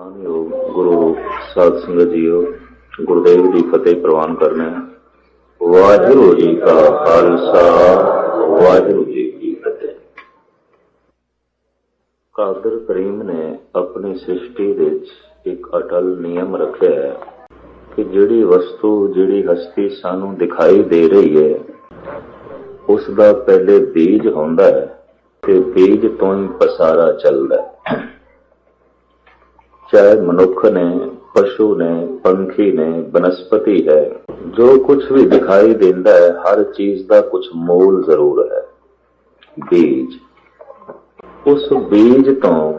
ਮਾਨਯੋਗ ਗੁਰੂ ਸਾਧ ਸੰਗਤ ਜੀਓ, ਗੁਰਦੇਵ ਦੀ ਫਤਿਹ ਪ੍ਰਵਾਨ ਕਰਨਾ ਹੈ। ਵਾਹਿਗੁਰੂ ਜੀ ਕਾ ਖਾਲਸਾ, ਵਾਹਿਗੁਰੂ ਜੀ ਕੀ ਫਤਿਹ। ਕਾਦਰ ਕਰੀਮ ਨੇ ਆਪਣੀ ਸ੍ਰਿਸ਼ਟੀ ਵਿੱਚ ਇੱਕ ਅਟਲ ਨਿਯਮ ਰੱਖਿਆ ਹੈ ਕਿ ਜਿਹੜੀ ਵਸਤੂ, ਜਿਹੜੀ ਹਸਤੀ ਸਾਨੂੰ ਦਿਖਾਈ ਦੇ ਰਹੀ ਹੈ, ਉਸ ਦਾ ਪਹਿਲੇ ਬੀਜ ਹੁੰਦਾ ਹੈ ਤੇ ਬੀਜ ਤੋਂ ਹੀ ਪਸਾਰਾ ਚੱਲਦਾ ਹੈ। ਚਾਹੇ ਮਨੁੱਖ ਨੇ, ਪਸ਼ੂ ਨੇ, ਪੰਖੀ ਨੇ, ਬਨਸਪਤੀ ਹੈ, ਜੋ ਕੁਝ ਵੀ ਦਿਖਾਈ ਦਿੰਦਾ ਹੈ, ਹਰ ਚੀਜ਼ ਦਾ ਕੁਝ ਮੂਲ ਜ਼ਰੂਰ ਹੈ, ਬੀਜ। ਉਸ ਬੀਜ ਤੋਂ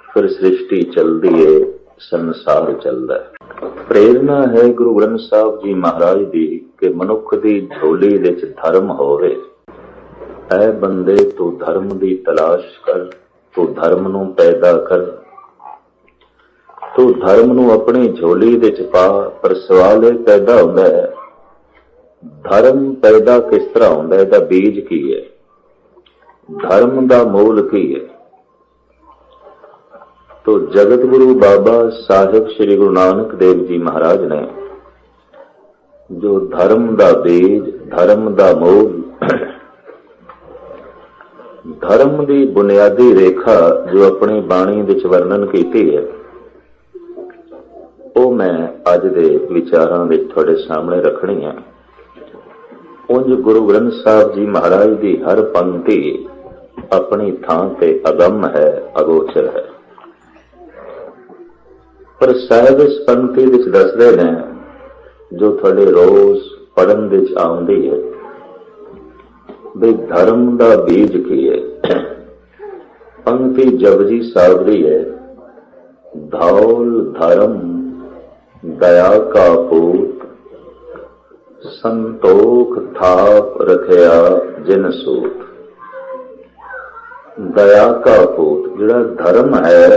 ਫਿਰ ਸ੍ਰਿਸ਼ਟੀ ਚੱਲਦੀ ਹੈ, ਸੰਸਾਰ ਚੱਲਦਾ ਹੈ। ਪ੍ਰੇਰਨਾ ਹੈ ਗੁਰੂ ਗ੍ਰੰਥ ਸਾਹਿਬ ਜੀ ਮਹਾਰਾਜ ਦੀ ਕਿ ਮਨੁੱਖ ਦੀ ਝੋਲੀ ਵਿੱਚ ਧਰਮ ਹੋਵੇ। ਐ ਬੰਦੇ ਤੂੰ ਧਰਮ ਦੀ ਤਲਾਸ਼ ਕਰ, ਤੂੰ ਧਰਮ ਨੂੰ ਪੈਦਾ ਕਰ, ਤੂੰ ਧਰਮ ਨੂੰ ਆਪਣੀ ਝੋਲੀ ਵਿੱਚ ਪਾ। ਪਰ ਸਵਾਲ ਇਹ ਪੈਦਾ ਹੁੰਦਾ ਹੈ, ਧਰਮ ਪੈਦਾ ਕਿਸ ਤਰ੍ਹਾਂ ਹੁੰਦਾ ਹੈ? ਇਹਦਾ ਬੀਜ ਕੀ ਹੈ? ਧਰਮ ਦਾ ਮੂਲ ਕੀ ਹੈ? ਤੋ ਜਗਤ ਗੁਰੂ ਬਾਬਾ ਸਾਹਿਬ ਸ੍ਰੀ ਗੁਰੂ ਨਾਨਕ ਦੇਵ ਜੀ ਮਹਾਰਾਜ ਨੇ ਜੋ ਧਰਮ ਦਾ ਬੀਜ, ਧਰਮ ਦਾ ਮੂਲ, ਧਰਮ ਦੀ ਬੁਨਿਆਦੀ ਰੇਖਾ ਜੋ ਆਪਣੀ ਬਾਣੀ ਵਿੱਚ ਵਰਣਨ ਕੀਤੀ ਹੈ, ਉਹ ਮੈਂ ਅੱਜ ਦੇ ਵਿਚਾਰਾਂ ਵਿੱਚ ਤੁਹਾਡੇ ਸਾਹਮਣੇ ਰੱਖਣੀ ਹੈ। ਉਂਝ ਗੁਰੂ ਗ੍ਰੰਥ ਸਾਹਿਬ ਜੀ ਮਹਾਰਾਜ ਦੀ ਹਰ ਪੰਕਤੀ ਆਪਣੀ ਥਾਂ ਤੇ ਅਗੰਮ ਹੈ, ਅਗੋਚਰ ਹੈ। ਪਰ ਸਾਹਿਬ ਇਸ ਪੰਕਤੀ ਵਿੱਚ ਦੱਸਦੇ ਨੇ ਜੋ ਤੁਹਾਡੇ ਰੋਜ਼ ਪੜ੍ਹਨ ਵਿੱਚ ਆਉਂਦੀ ਹੈ ਵੀ ਧਰਮ ਦਾ ਬੀਜ ਕੀ ਹੈ। ਪੰਕਤੀ ਜਪਜੀ ਸਾਹਿਬ ਦੀ ਹੈ, ਧੌਲ ਧਰਮ दया का पूत, संतोख थाप रखिया जिन सूत। दया का पूत जिहड़ा धर्म है,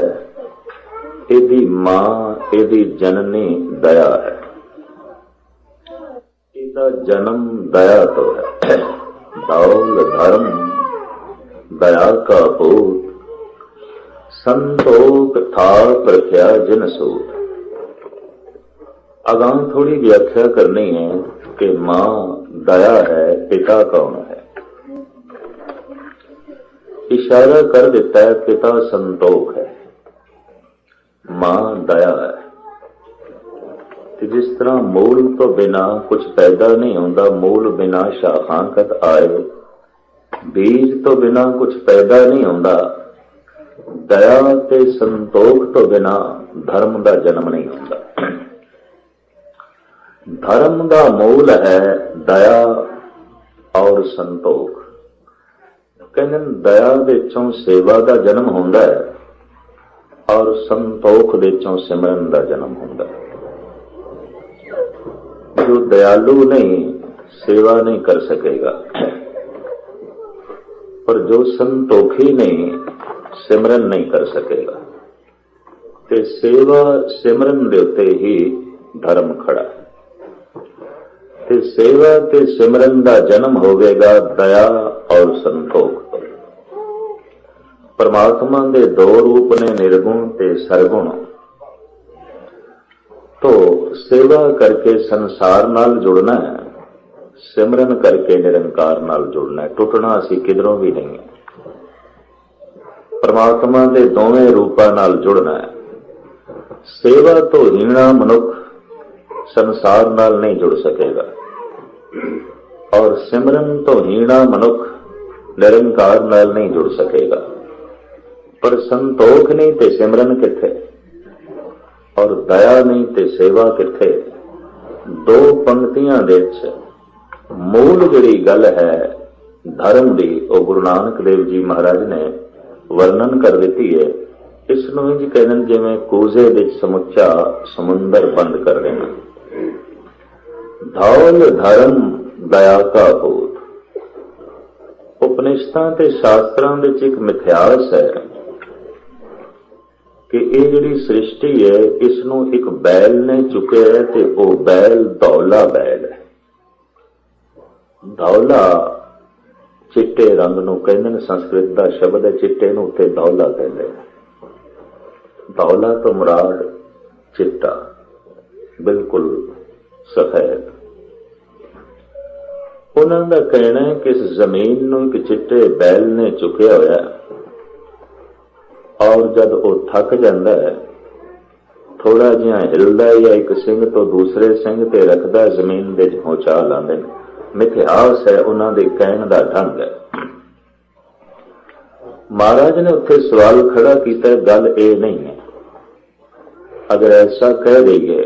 इहदी मां, इहदी जननी दया है, इहदा जन्म दया तो है। दौल धर्म दया का पूत, संतोख थाप रखिया जिन सूत। अगां थोड़ी व्याख्या करनी है कि मां दया है, पिता कौन है। इशारा कर देता है पिता संतोख है, मां दया है। जिस तरह मूल तो बिना कुछ पैदा नहीं होता, मूल बिना शाखां कद आए, बीज तो बिना कुछ पैदा नहीं होता, दया ते संतोख तो बिना धर्म का जन्म नहीं होता। धर्म का मूल है दया और संतोख। कहते दया विचों सेवा का जन्म होता है और संतोख विचों सिमरन का जन्म होता है। जो दयालु नहीं, सेवा नहीं कर सकेगा, पर जो संतोखी नहीं, सिमरन नहीं कर सकेगा। ते सेवा सिमरन दे उत्ते ही धर्म खड़ा है। ते सेवा ते सिमरन का जन्म होवेगा दया और संतोख। परमात्मा के दो रूप ने, निर्गुण ते सरगुण। तो सेवा करके संसार नाल जुड़ना है, सिमरन करके निरंकार नाल जुड़ना है। टुटना असी किधरों भी नहीं है। परमात्मा के दोवें रूपां नाल जुड़ना है। सेवा तो हीना मनुख संसार नाल नहीं जुड़ सकेगा, और सिमरन तो हीना मनुख निरंकार नाल नहीं जुड़ सकेगा। पर संतोख नहीं ते सिमरन किथे, और दया नहीं ते सेवा किथे। दो पंक्तियां दे मूल जिहड़ी गल है धर्म दी, वो गुरु नानक देव जी महाराज ने वर्णन कर दी है। इसनूं इंज कहण जिवें कूजे विच समुच्चा समुंदर बंद कर देना। धौल धर्म दया का पूत। उपनिषदां ते शास्त्रां विच एक मिथ्यास है कि ये जिहड़ी सृष्टि है, इसनूं एक बैल ने चुकिया है ते वो बैल धौला बैल है। धौला चिट्टे रंग नूं कहंदे ने, संस्कृत का शब्द है, चिट्टे नूं उत्ते धौला कहंदे ने। धौला तो मुराद चिट्टा, बिल्कुल सफेद। उन्हों का कहना है कि इस जमीन नूं एक चिट्टे बैल ने चुकिया होया और जब वो थक जाता है, थोड़ा जिहा हिलदा या एक सिंह तो दूसरे सिंह ते रखदा जमीन दे पहुंचा लांदे ने। मिथिहास है उन्हों के कहण दा ढंग है। महाराज ने उत्थे सवाल खड़ा किया, गल ये नहीं है। अगर ऐसा कह दईए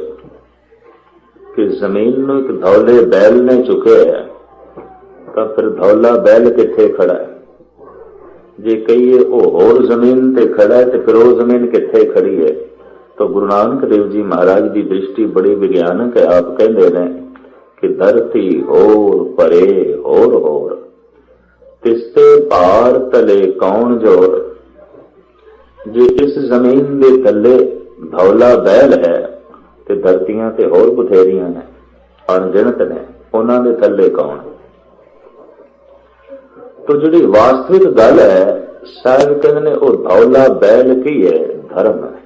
कि जमीन नूं एक धौले बैल ने चुके है, तो फिर धौला बैल किथे खड़ा है? जे कहिए वो होर जमीन ते खड़ा है, तो फिर वो जमीन किथे खड़ी है? तो गुरु नानक देव जी महाराज की दृष्टि बड़ी विज्ञानक है। आप कहते हैं कि धरती होर परे होर होर, तिसते पार तले कौन जोर। जे इस जमीन के थले धौला बैल है, तो धरतियां ते होर बथेरियां ने, अणगिणत ने, उन्हां दे थले कौन? तो जिहड़ी वास्तविक गल है, साहब कहते ने वो धौला बैल की है? धर्म है।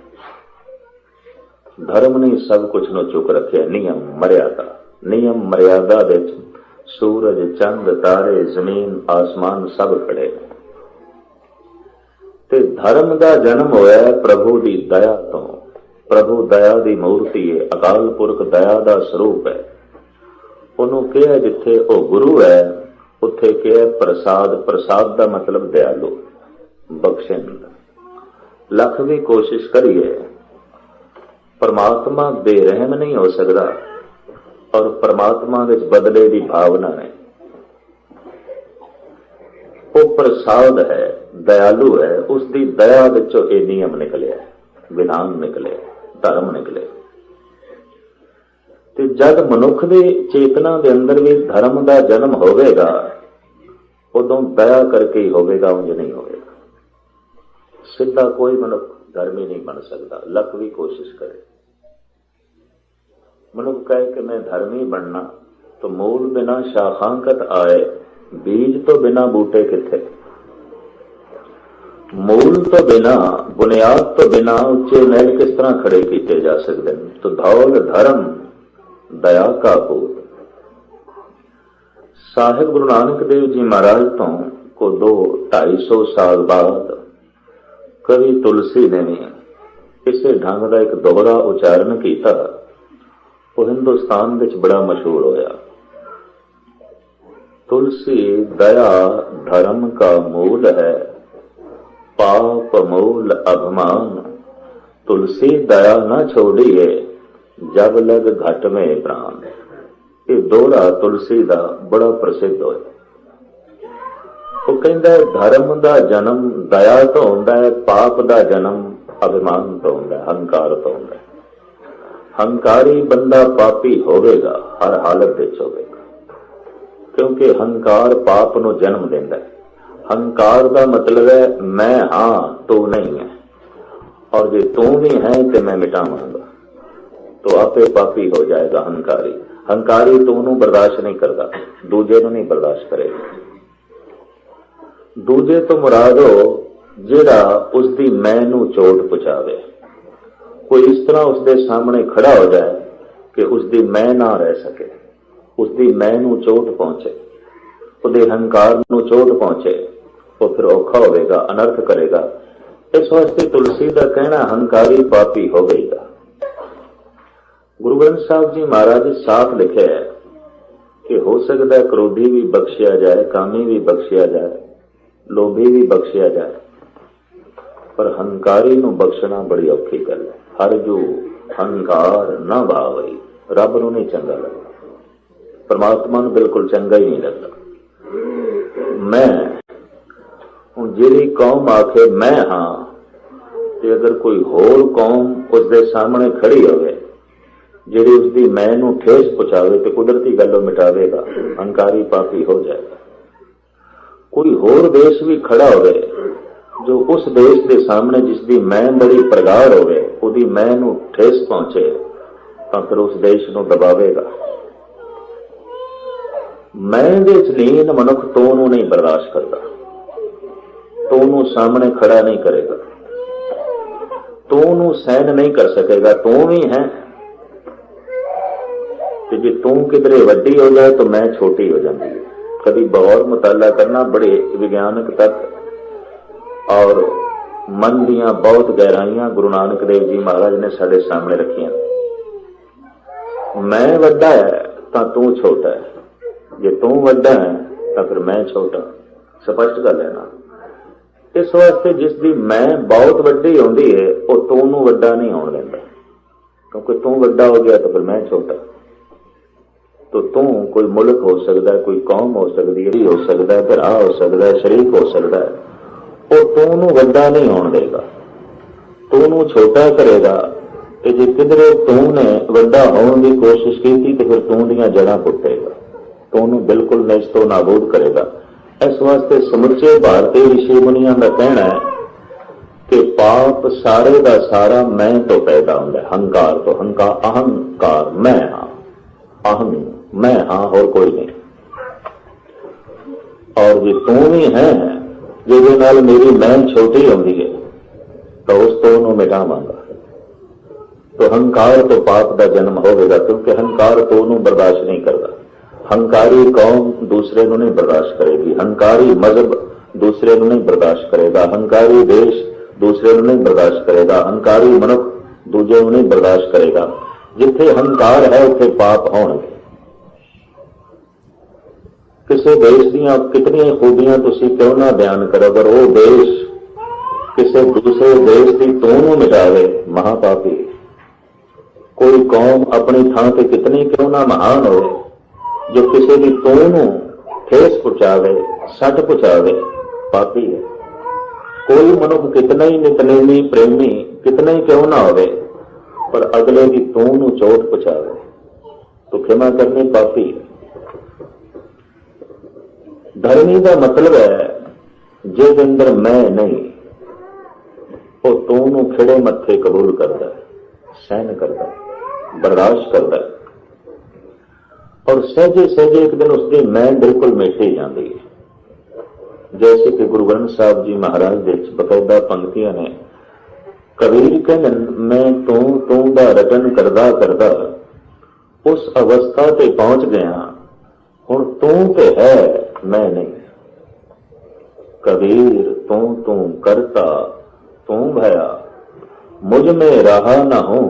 धर्म ने सब कुछ नो चुक रखे, नियम मर्यादा। नियम मर्यादा विच सूरज चंद तारे जमीन आसमान सब खड़े। ते धर्म का जन्म होया प्रभु की दया तो। प्रभु दया की मूर्ति है, अकाल पुरख दया का स्वरूप है। उन्होंने कहा जिथे वो गुरु है, उत्थे कहा प्रसाद। प्रसाद का मतलब दयालु, बख्शिंद। लख भी कोशिश करिए, परमात्मा बेरहम नहीं हो सकता, और परमात्मा विच बदले की भावना है। वो प्रसाद है, दयालु है, उसकी दया विचों ये नियम निकले, विधान निकले, धर्म निकले। ते जब मनुख की चेतना के अंदर भी धर्म का जन्म होवेगा, उदों दया करके ही होवेगा, उंज नहीं होवेगा। सीधा कोई मनुख धर्मी नहीं बन सकता, लख भी कोशिश करे। मनुख कहे कि मैं धर्मी बनना, तो मूल बिना शाखांकत आए, बीज तो बिना बूटे किथे। मूल तो बिना, बुनियाद तो बिना उच्चे महल किस तरह खड़े किए जा सकते हैं? तो धौल धर्म दया का पूत। साहिब गुरु नानक देव जी महाराज तो को 200-250 साल बाद कवि तुलसी ने भी इसे ढंग का एक दोहरा उच्चारण किया। वो हिंदुस्तान विच बड़ा मशहूर होया। तुलसी दया धर्म का मूल है, पाप मूल अभिमान। तुलसी दया न छोड़िए, जब लग घट में प्राण। ये दोहरा तुलसी का बड़ा प्रसिद्ध होया। वो कहता है धर्म का जन्म दया तो होंदा है, पाप का जन्म अभिमान तो होंदा है, हंकार तो होंदा है। हंकारी बंदा पापी होवेगा, हर हालत विच होवेगा, क्योंकि हंकार पाप नूं जन्म देंदा है। हंकार का मतलब है मैं हां तू नहीं है, और जे तू भी है तो मैं मिटावांगा, तो आपे पापी हो जाएगा हंकारी। हंकारी तू नूं बर्दाश्त नहीं करता, दूजे नूं नहीं बर्दाश्त करेगा। दूजे तो मुराद हो जिहड़ा उसकी मैं नूं चोट पहुंचावे। कोई इस तरह उसके सामने खड़ा हो जाए कि उसकी मैं ना रह सके, उसकी मैं नूं चोट पहुंचे, उसके हंकार नूं चोट पहुंचे, वो फिर औखा होगा, अनर्थ करेगा। इस वास्ते तुलसी का कहना हंकारी पापी हो गईगा। गुरु ग्रंथ साहब जी महाराज साफ लिखे है कि हो सकता है क्रोधी भी बख्शिया जाए, कामी भी बख्शिया जाए, लोभी भी बख्शिया जाए, पर हंकारी नूं बख्शना बड़ी औखी गल है। हर जो हंकार न भावई, रब नूं नहीं चंगा लगता, परमात्मा नूं बिल्कुल चंगा ही नहीं लगता। मैं हुण जिहड़ी कौम आखे मैं हां, ते अगर कोई होर कौम उसके सामने खड़ी होवे जिहड़ी उसकी मैं नूं ठेस पहुंचावे, तो कुदरती गल मिटावेगा, हंकारी पापी हो जाएगा। कोई होर देश भी खड़ा होवे जो उस देश के सामने जिसकी मैं बड़ी प्रगाढ़ होवे, उसकी मैं नूं ठेस पहुंचे, तो फिर उस देश नूं दबावेगा। मैं दे च लीन मनुख तो नूं नहीं बर्दाश्त करता, तो नूं सामने खड़ा नहीं करेगा। तो ਤੂੰ ਨੂੰ ਸਹਿਨ ਨਹੀਂ ਕਰ ਸਕੇਗਾ। ਤੂੰ ਵੀ ਹੈ ਤੇ ਜੇ ਤੂੰ ਕਿਧਰੇ ਵੱਡੀ ਹੋ ਜਾਏ ਤਾਂ ਮੈਂ ਛੋਟੀ ਹੋ ਜਾਂਦੀ है। कभी बहुत मुताला करना, बड़े विज्ञानक तत्व और मन दियां बहुत गहराइयां गुरु नानक देव जी महाराज ने साढ़े सामने रखियां। मैं वड्डा है तो तू छोटा है, जे तू वड्डा है तो फिर मैं छोटा। स्पष्ट गल है ना। इस वास्ते जिसकी मैं बहुत वड्डी आउंदी है वो तू नूं वड्डा नहीं आउण दिंदा, क्योंकि तू वड्डा हो गया तो फिर मैं छोटा। तो तू कोई मुल्क हो सकता है, कोई कौम हो सकती है, हो सकता है, भरा हो सकता है, शरीक हो सकता है, वो तू नूं वड्डा नहीं होण देगा, तू नूं छोटा करेगा। ते जे किधरे तू ने वड्डा होने की कोशिश की तो फिर तू दियां जड़ां पुट्टेगा, तू नूं बिल्कुल नेस्तो नाबूद करेगा। इस वास्ते समुचे भारतीय ऋषि मुनियां का कहना है कि पाप सारे का सारा मैं तो पैदा होता है, हंकार तो। अहंकार मैं हाँ, अहम मैं हाँ, और कोई नहीं। और जे तू भी है जिहदे नाल मेरी मैं छोटी होंदी है तो उस तो नूं मिटावांगा। तो हंकार तो पाप का जन्म होगा, क्योंकि हंकार तो नूं बर्दाश्त नहीं करता। हंकारी कौम दूसरे नूं नहीं बर्दाश्त करेगी, हंकारी मजहब दूसरे नूं नहीं बर्दाश्त करेगा, हंकारी देश दूसरे नूं नहीं बर्दाश्त करेगा, हंकारी मनुख दूजे नूं नहीं बर्दाश्त करेगा। जिथे हंकार है उत्थे पाप होणगे। किसी देश दीयां कितनी खूबियां तुसीं क्यों ना बयान करो, अगर वो देश किसी दूसरे देश की तू नूं मिटावे, महापापी। कोई कौम अपनी थां ते कितनी क्यों ना महान हो, जो किसी की तू नूं ठेस पहुंचावे, सट पहुंचावे, पापी है। कोई मनुख कितना ही नितनेमी प्रेमी कितना ही क्यों ना होवे, पर अगले की तू नूं चोट पहुंचावे तो क्षमा करनी पापी है। धर्मी का मतलब है जिस अंदर मैं नहीं, वो तू नूं खिड़े मत्थे कबूल करता है, सहन करता है, बर्दाश्त करता है। और सहजे सहजे एक दिन उसकी मैं बिल्कुल मिटी जाती है। जैसे कि गुरु ग्रंथ साहब जी महाराज दे बकायदा पंक्तियां ने, कबीर कहन मैं तू दा रटन करदा करदा उस अवस्था ते पहुंच गया, हुण तू ते है मैं नहीं। कबीर तू करता तू भया, मुझ में रहा न हूं,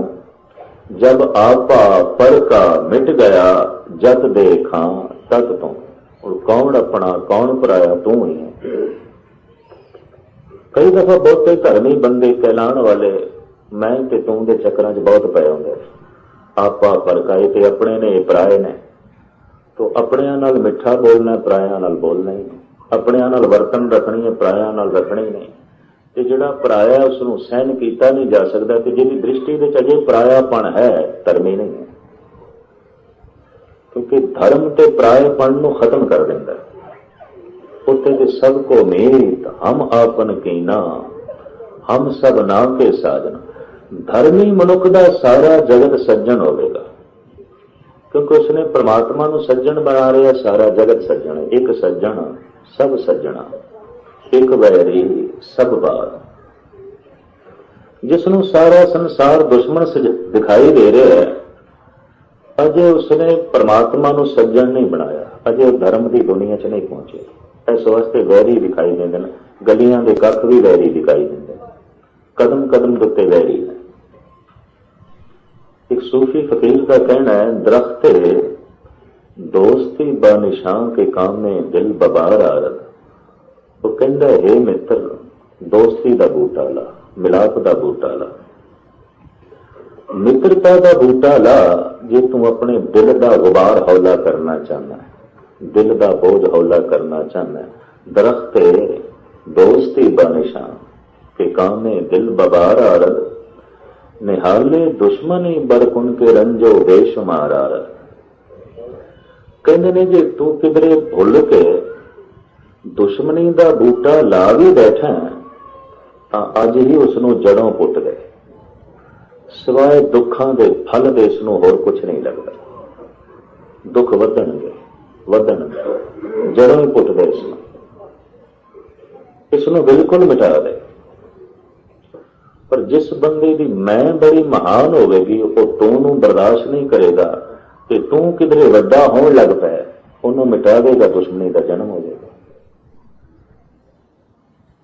जब आपा पर का मिट गया, जत देखा तत तू। और कौन अपना कौन पराया, तू ही है। कई दफा बहुते धर्मी बंदे कहलाण वाले मैं ते तू दे चक्रां च बहुत पए हुंदे। आपा फरकाए ते अपने ने पराए ने, तो अपने नाल मिठा बोलना, पराया नाल बोलना ही नहीं। अपने नाल वर्तन रखनी है, पराया नाल रखनी नहीं। ते जिहड़ा पराया उसनूं सहन कीता नहीं जा सकता, ते जिहदी दृष्टि दे अजे परायापन है, धर्मी नहीं है। क्योंकि धर्म ते परायपन नूं खत्म कर देंदा है। उत्ते ते सबको मीत हम आपन कीना, हम सब ना के साधन। धर्मी मनुख दा सारा जगत सज्जन होवेगा, क्योंकि उसने परमात्मा नूं सज्जन बना रहा। सारा जगत सज्जन है, एक सज्जन सब सज्जना, एक वैरी सब बात। जिसनों सारा संसार दुश्मन दिखाई दे रहा है, अजे उसने परमात्मा नूं सज्जन नहीं बनाया, अजे धर्म की दुनिया च नहीं पहुंचे। इस वास्ते वैरी दिखाई देंदे ने, गलियां दे कख भी वैरी दिखाई देंदे, कदम कदम दे उत्ते वैरी है। एक सूफी फकीर का कहना है, दरख्ते दोस्ती बानिशां के काम में दिल बबार आरत। वो कहता है, हे मित्र दोस्ती दा बूटा ला, मिलाप दा बूटा ला, मित्रता दा बूटा ला, जे तू अपने दिल दा गुबार हौला करना चाहना है, दिल दा बोझ हौला करना चाहना है। दरख्ते दोस्ती बानिशां के काम में दिल बबार आरत, निहाले दुश्मनी बरकुन के रंजो बेशुमार आरत। कहते ने जे तू किधरे भुल के दुश्मनी का बूटा ला भी बैठा तो अज ही उसनों जड़ों पुट गए, सिवाय दुखों के फल दे इसनों होर कुछ नहीं लगता। दुख वधणगे वधणगे, जड़ों ही पुट गए, इसनों बिल्कुल मिटा दे। पर जिस बंदे की मैं बड़ी महान होगी वो तू नूं बर्दाश्त नहीं करेगा कि तू किधरे वड्डा होण लग पै, उन्होंने मिटा देगा, दुश्मनी का जन्म हो जाएगा।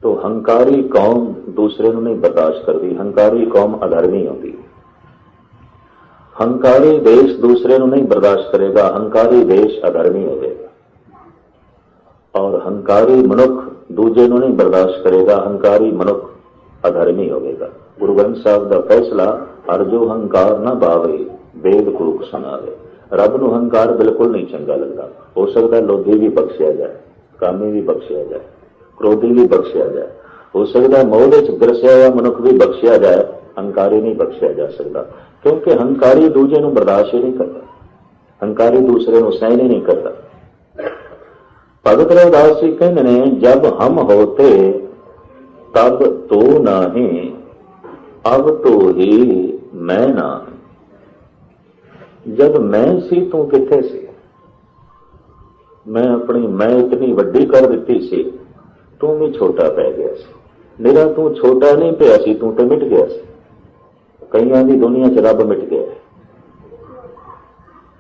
तो हंकारी कौम दूसरे को नहीं बर्दाश्त करती, हंकारी कौम अधर्मी होती। हंकारी देश दूसरे को नहीं बर्दाश्त करेगा, हंकारी देश अधर्मी हो जाएगा। और हंकारी मनुख दूजे को नहीं बर्दाश्त करेगा, हंकारी मनुख अधर्मी होगा। गुरु ग्रंथ साहब का फैसला, हर जो हंकार ना भावे वेद कूक सुनावे। रब नूं हंकार बिल्कुल नहीं चंगा लगता। हो सकता लोभी भी बख्शिया जाए, कामी भी बख्शिया जाए, क्रोधी भी बख्शिया जाए, हो सकता मोह विच ग्रसिया हुआ मनुख भी बख्शिया जाए, हंकारी नहीं बख्शिया जा सकता, क्योंकि हंकारी दूजे को बर्दाश्त ही नहीं करता, हंकारी दूसरे को सहन ही नहीं करता। भगत रविदास जी कहते ने, जब हम होते तब तो नहीं, अब तो ही मैं ना। जब मैं सी तू किथे सी? मैं अपनी मैं इतनी वड्डी कर दी सी, तू भी छोटा पै गया सी। मेरा तू छोटा नहीं पिया सी, तू तो मिट गया सी। कईयां दी दुनिया च रब मिट गया है,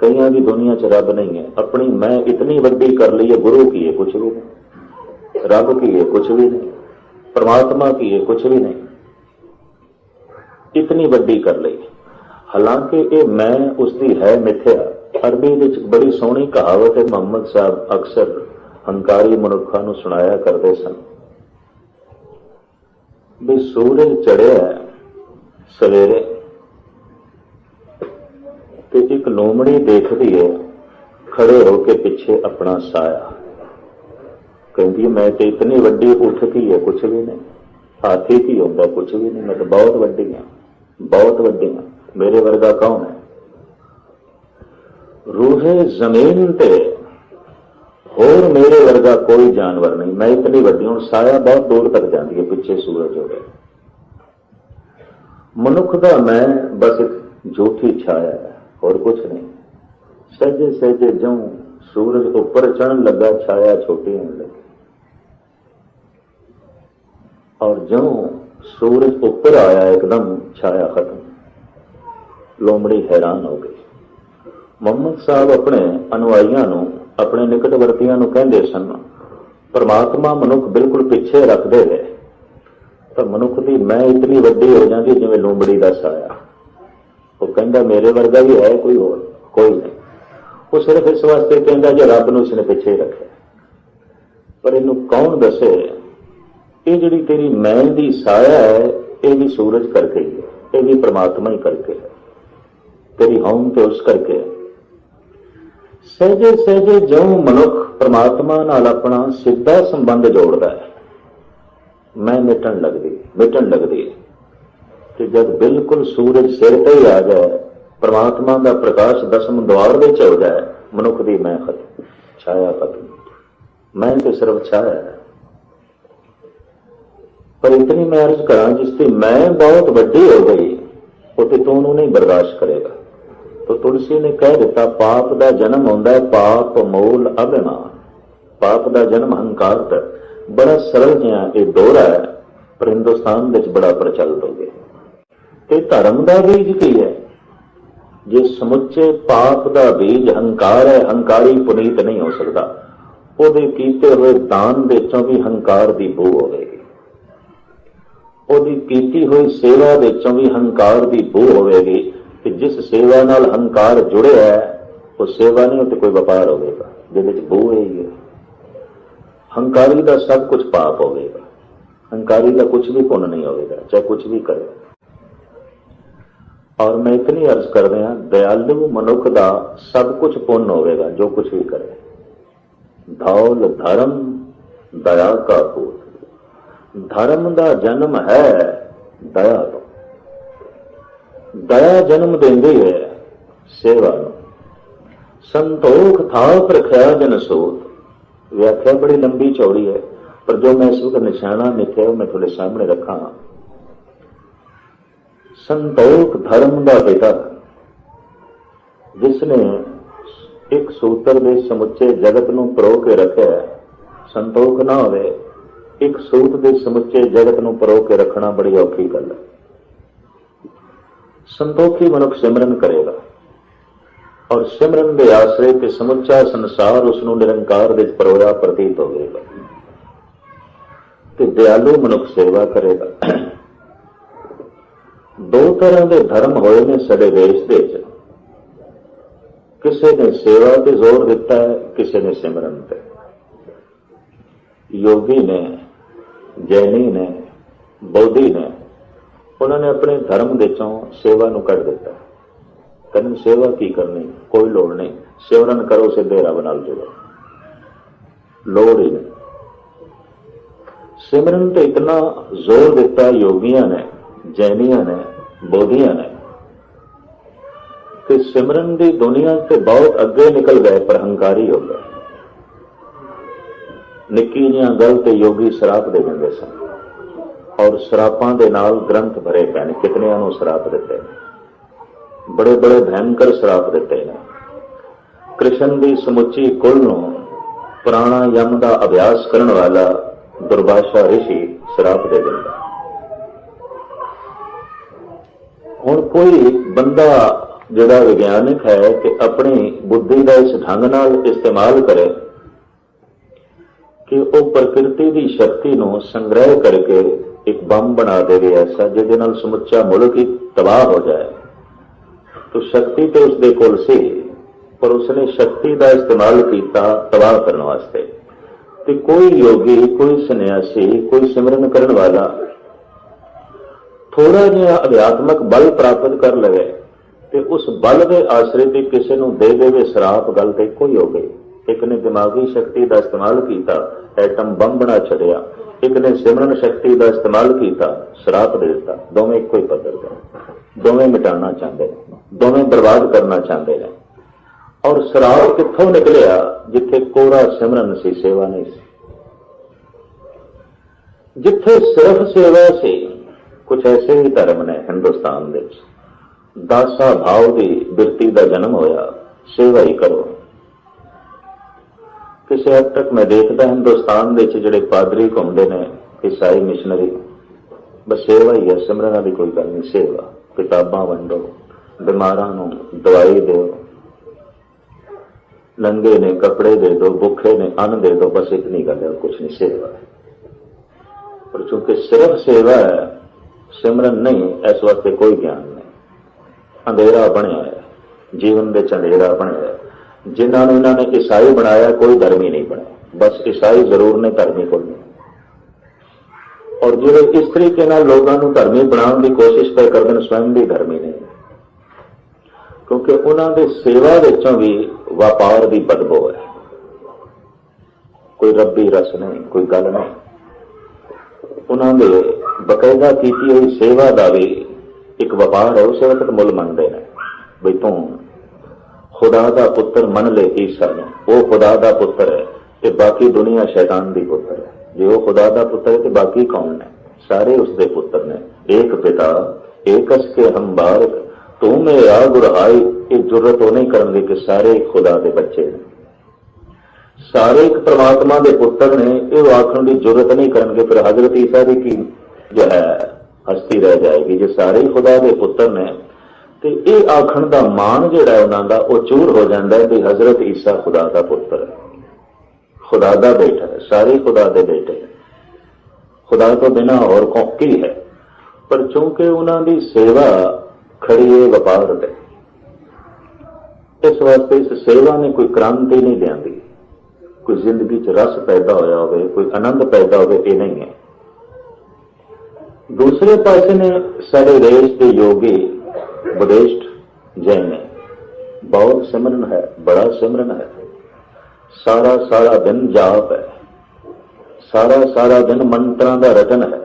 कईयां दी दुनिया च रब नहीं है। अपनी मैं इतनी वड्डी कर ली है, गुरु की है कुछ भी नहीं, रब की है कुछ भी नहीं, परमात्मा की है कुछ भी नहीं, इतनी वड्डी कर ली। हालांकि ये मैं उसकी है मिथ्या। अरबी विच बड़ी सोहनी कहावत है, मुहम्मद साहब अक्सर हंकारी मनुखा नूं सुनाया करते सन भी सूरज चढ़िया सवेरे ते एक लोमड़ी देखती है खड़े होके पीछे अपना साया, कहती मैं तो इतनी वड्डी उठती है कुछ भी नहीं, हाथी की होता कुछ भी नहीं, मैं तो बहुत वड्डी हाँ, बहुत वड्डी हाँ, मेरे वर्गा कौन है? रूहे जमीन ते होर मेरे वर्गा कोई जानवर नहीं, मैं इतनी वड्डी हूं। साया बहुत दूर तक जाती है, पीछे सूरज हो गया। मनुख का मैं बस एक झूठी छाया है और कुछ नहीं। सहजे सहजे ज्यों सूरज ऊपर चढ़न लगा, छाया छोटी होने लगी, और ज्यों सूरज ऊपर आया एकदम छाया खत्म। लोमड़ी हैरान हो गई। मुहम्मद साहब अपने अनुयायियों नूं, अपने निकटवर्तियों नूं कहंदे सन, परमात्मा मनुख बिल्कुल पिछे रखते है तो मनुख की मैं इतनी वड्डी हो जाती जिवें लोमड़ी का साया। वो कहंदा मेरे वर्गा भी है कोई होर? कोई नहीं। वो सिर्फ इस वास्ते कहंदा जो रब नूं उसने पिछे रखे। पर इनू कौन दसे ये जिहड़ी तेरी मैं दी साया है, ये भी सूरज करके ही है, ये भी परमात्मा ही करके है, तेरी हौम ते उस करके है। सहजे सहजे जो मनुख परमात्मा नाल अपना सीधा संबंध जोड़ता है, मैं मिटन लगदी है। कि जब बिल्कुल सूरज सिर ते ही आ जाए, परमात्मा का प्रकाश दसम द्वार विच हो जाए, मनुख दी मैं खत्म, छाया खत्म। मैं तो सिर्फ छाया है। पर इतनी मैं अर्ज करा जिसकी मैं बहुत वड्डी हो गई, वो तो तू नहीं बर्दाश्त करेगा। तो तुलसी ने कह दिता, पाप का जन्म होंदा है पाप मूल अभिमान। पाप का जन्म हंकार तक। बड़ा सरल जिहा ये दोहरा है, पर हिंदुस्तान विच बड़ा प्रचलित हो गया। ते धर्म का बीज की है? जे समुचे पाप का बीज हंकार है, हंकारी पुनीत नहीं हो सकता। ਉਹਦੇ ਕੀਤੇ ਹੋਏ ਦਾਨ ਵਿੱਚੋਂ ਵੀ ਹੰਕਾਰ ਦੀ ਬੂ ਹੋਵੇਗੀ, ਉਹਦੀ ਕੀਤੀ ਹੋਈ ਸੇਵਾ ਵਿੱਚੋਂ ਵੀ ਹੰਕਾਰ ਦੀ ਬੂ ਹੋਵੇਗੀ। ਕਿ ਜਿਸ ਸੇਵਾ ਨਾਲ ਹੰਕਾਰ ਜੁੜਿਆ ਹੈ ਉਹ ਸੇਵਾ ਨਹੀਂ, ਉੱਤੇ ਕੋਈ ਵਪਾਰ ਹੋਵੇਗਾ ਜਿਹਦੇ ਵਿੱਚ ਬੂ ਹੋਏਗੀ। ਹੰਕਾਰੀ ਦਾ ਸਭ ਕੁਝ ਪਾਪ ਹੋਵੇਗਾ, हंकारी का कुछ भी पुण्य नहीं होगा, चाहे कुछ भी करे। और मैं इतनी अर्ज कर रहा, दयालु मनुख का सब कुछ पुण्य होगा जो कुछ भी करे। धौल धर्म दया का पूत। धर्म का जन्म है दया तो, दया जन्म देंदी है सेवा। संतोख था प्रख्या जन सोत। व्याख्या बड़ी लंबी चौड़ी है, पर जो मैं इस वक्त निशाना मिथ्या मैं थोड़े सामने रखा। संतोख धर्म का पिता, जिसने एक सूत्र दे समुचे जगत नूं परो के रखा है। संतोख ना होवे, एक सूत दे समुचे जगत नूं परो के रखना बड़ी औखी गल है। संतोखी मनुख सिमरन करेगा और सिमरन के आसरे ते समुचा संसार उसनों निरंकार दे परोया प्रतीत होवेगा। ते दयालु मनुख सेवा करेगा। दो तरह के धर्म होए ने साडे देश दे विच, किसी ने सेवा ते जोर दिता है, किसी ने सिमरन ते। योगी ने, जैनी ने, बौद्धि ने, उन्होंने अपने धर्म दे चों सेवा नूं कढ दिता। कहने सेवा की करनी, कोई लोड़ नहीं, सिमरन करो सीधे रब नाल जुड़ो, लोड़ ही नहीं। सिमरन ते इतना जोर दिता योगियां ने, जैनियां ने, बोधियां ने कि सिमरन की दुनिया से बहुत अगे निकल गए, पर हंकारी हो गए। निक्की जिहियां गल ते योगी श्राप दे देंदे सन और श्रापां दे नाल ग्रंथ भरे पे ने, कितनियां नूं श्राप दिते, बड़े बड़े भयंकर श्राप दिते ने। कृष्ण की समुची कुल नूं प्राणायाम का अभ्यास करने वाला दुर्वासा ऋषि श्राप दे दिंदा। हुण कोई बंदा जिहड़ा विज्ञानिक है कि अपनी बुद्धि का इस ढंग नाल इस्तेमाल करे कि वह प्रकृति की शक्ति नूं संग्रह करके एक बम बना देवे ऐसा जिहदे नाल समुचा मुल्क ही तबाह हो जाए, तो शक्ति तो उसके कोल सी, पर उसने शक्ति का इस्तेमाल किया तबाह करने वास्ते। तो कोई योगी, कोई सन्यासी, कोई सिमरन करने वाला थोड़ा जिहा अध्यात्मक बल प्राप्त कर लवे तो उस बल के आसरे ते किसी नूं दे देवे श्राप, गल ते इक्को ही हो गई। एक ने दिमागी शक्ति का इस्तेमाल किया, एटम बम बना छड़िया, एक ने सिमरन शक्ति का इस्तेमाल किया, श्राप दे दिता। दोवें इक्को ही पद्धर गए, दोवें मिटाना चाहते हैं, दोवें बर्बाद करना चाहते हैं। और श्राप कित्थों निकलिया? जिथे कोरा सिमरन सी, सेवा नहीं सी। जिथे सिर्फ सेवा सी, कुछ ऐसे ही धर्म ने हिंदुस्तान दे दासा भाव की बिरती का जन्म होया, सेवा ही करो। किसी हद तक मैं देखता हिंदुस्तान दे जिहड़े पादरी घूमते ने, ईसाई मिशनरी, बस सेवा ही है, सिमरन की कोई गल नहीं। सेवा, किताबां वंडो, बीमारां नूं दवाई दो, नंगे ने कपड़े दे दो, भुखे ने अन्न दे दो, बस इतनी गल है, कुछ नहीं। सेवा है, पर चूंकि सिर्फ सेवा है, सिमरन नहीं, इस वास्ते कोई ज्ञान नहीं। अंधेरा बनया है, जीवन में अंधेरा बनया है। जिन्होंने इन्होंने ईसाई बनाया, कोई धर्मी नहीं बने, बस ईसाई जरूर ने, धर्मी को नहीं। और जो इस तरीके नाल लोगों को धर्मी बनाने की कोशिश पे करते हैं, स्वयं भी धर्मी नहीं, क्योंकि उन्होंने सेवा विचों भी व्यापार की बदबू है। कोई रब्बी रस नहीं, कोई गल नहीं। उन्होंने बकायदा की हुई सेवा का भी एक व्यापार है, उस वक्त मुल मनते हैं। बई तू खुदा का पुत्र मन ले ईसा ने, वो खुदा का पुत्र है, ते बाकी दुनिया शैतान की पुत्र है। जे वो खुदा का पुत्र है तो बाकी कौन ने? सारे उसके पुत्र ने। एक पिता एकस के हम बारक, तू मेरा गुरहाई, ये जरूरत वो नहीं करेंगे कि सारे खुदा के बच्चे ने, सारे एक परमात्मा के पुत्र ने, ये आखण की जरूरत नहीं करेंगे। फिर हजरत ईसा की जो है हस्ती रह जाएगी। जो सारे ही खुदा के पुत्र ने, तो ये आखण का मान जिहड़ा उन्होंने वो चूर हो जाता है कि हजरत ईसा खुदा का पुत्र है, खुदा का बेटा है, सारे खुदा के बेटे हैं, खुदा तो बिना और की है। पर चूंकि उन्होंने सेवा खड़ी है व्यापार पे, इस वास्ते इस सेवा ने कोई क्रांति नहीं लियांदी, कोई जिंदगी च रस पैदा होया होवे, कोई आनंद पैदा होवे, ये नहीं है। दूसरे पासे ने सारे देश के योगी बुद्धिस्ट जैन ने बहुत सिमरन है, बड़ा सिमरन है, सारा सारा दिन जाप है, सारा सारा दिन मंत्रों का रटन है,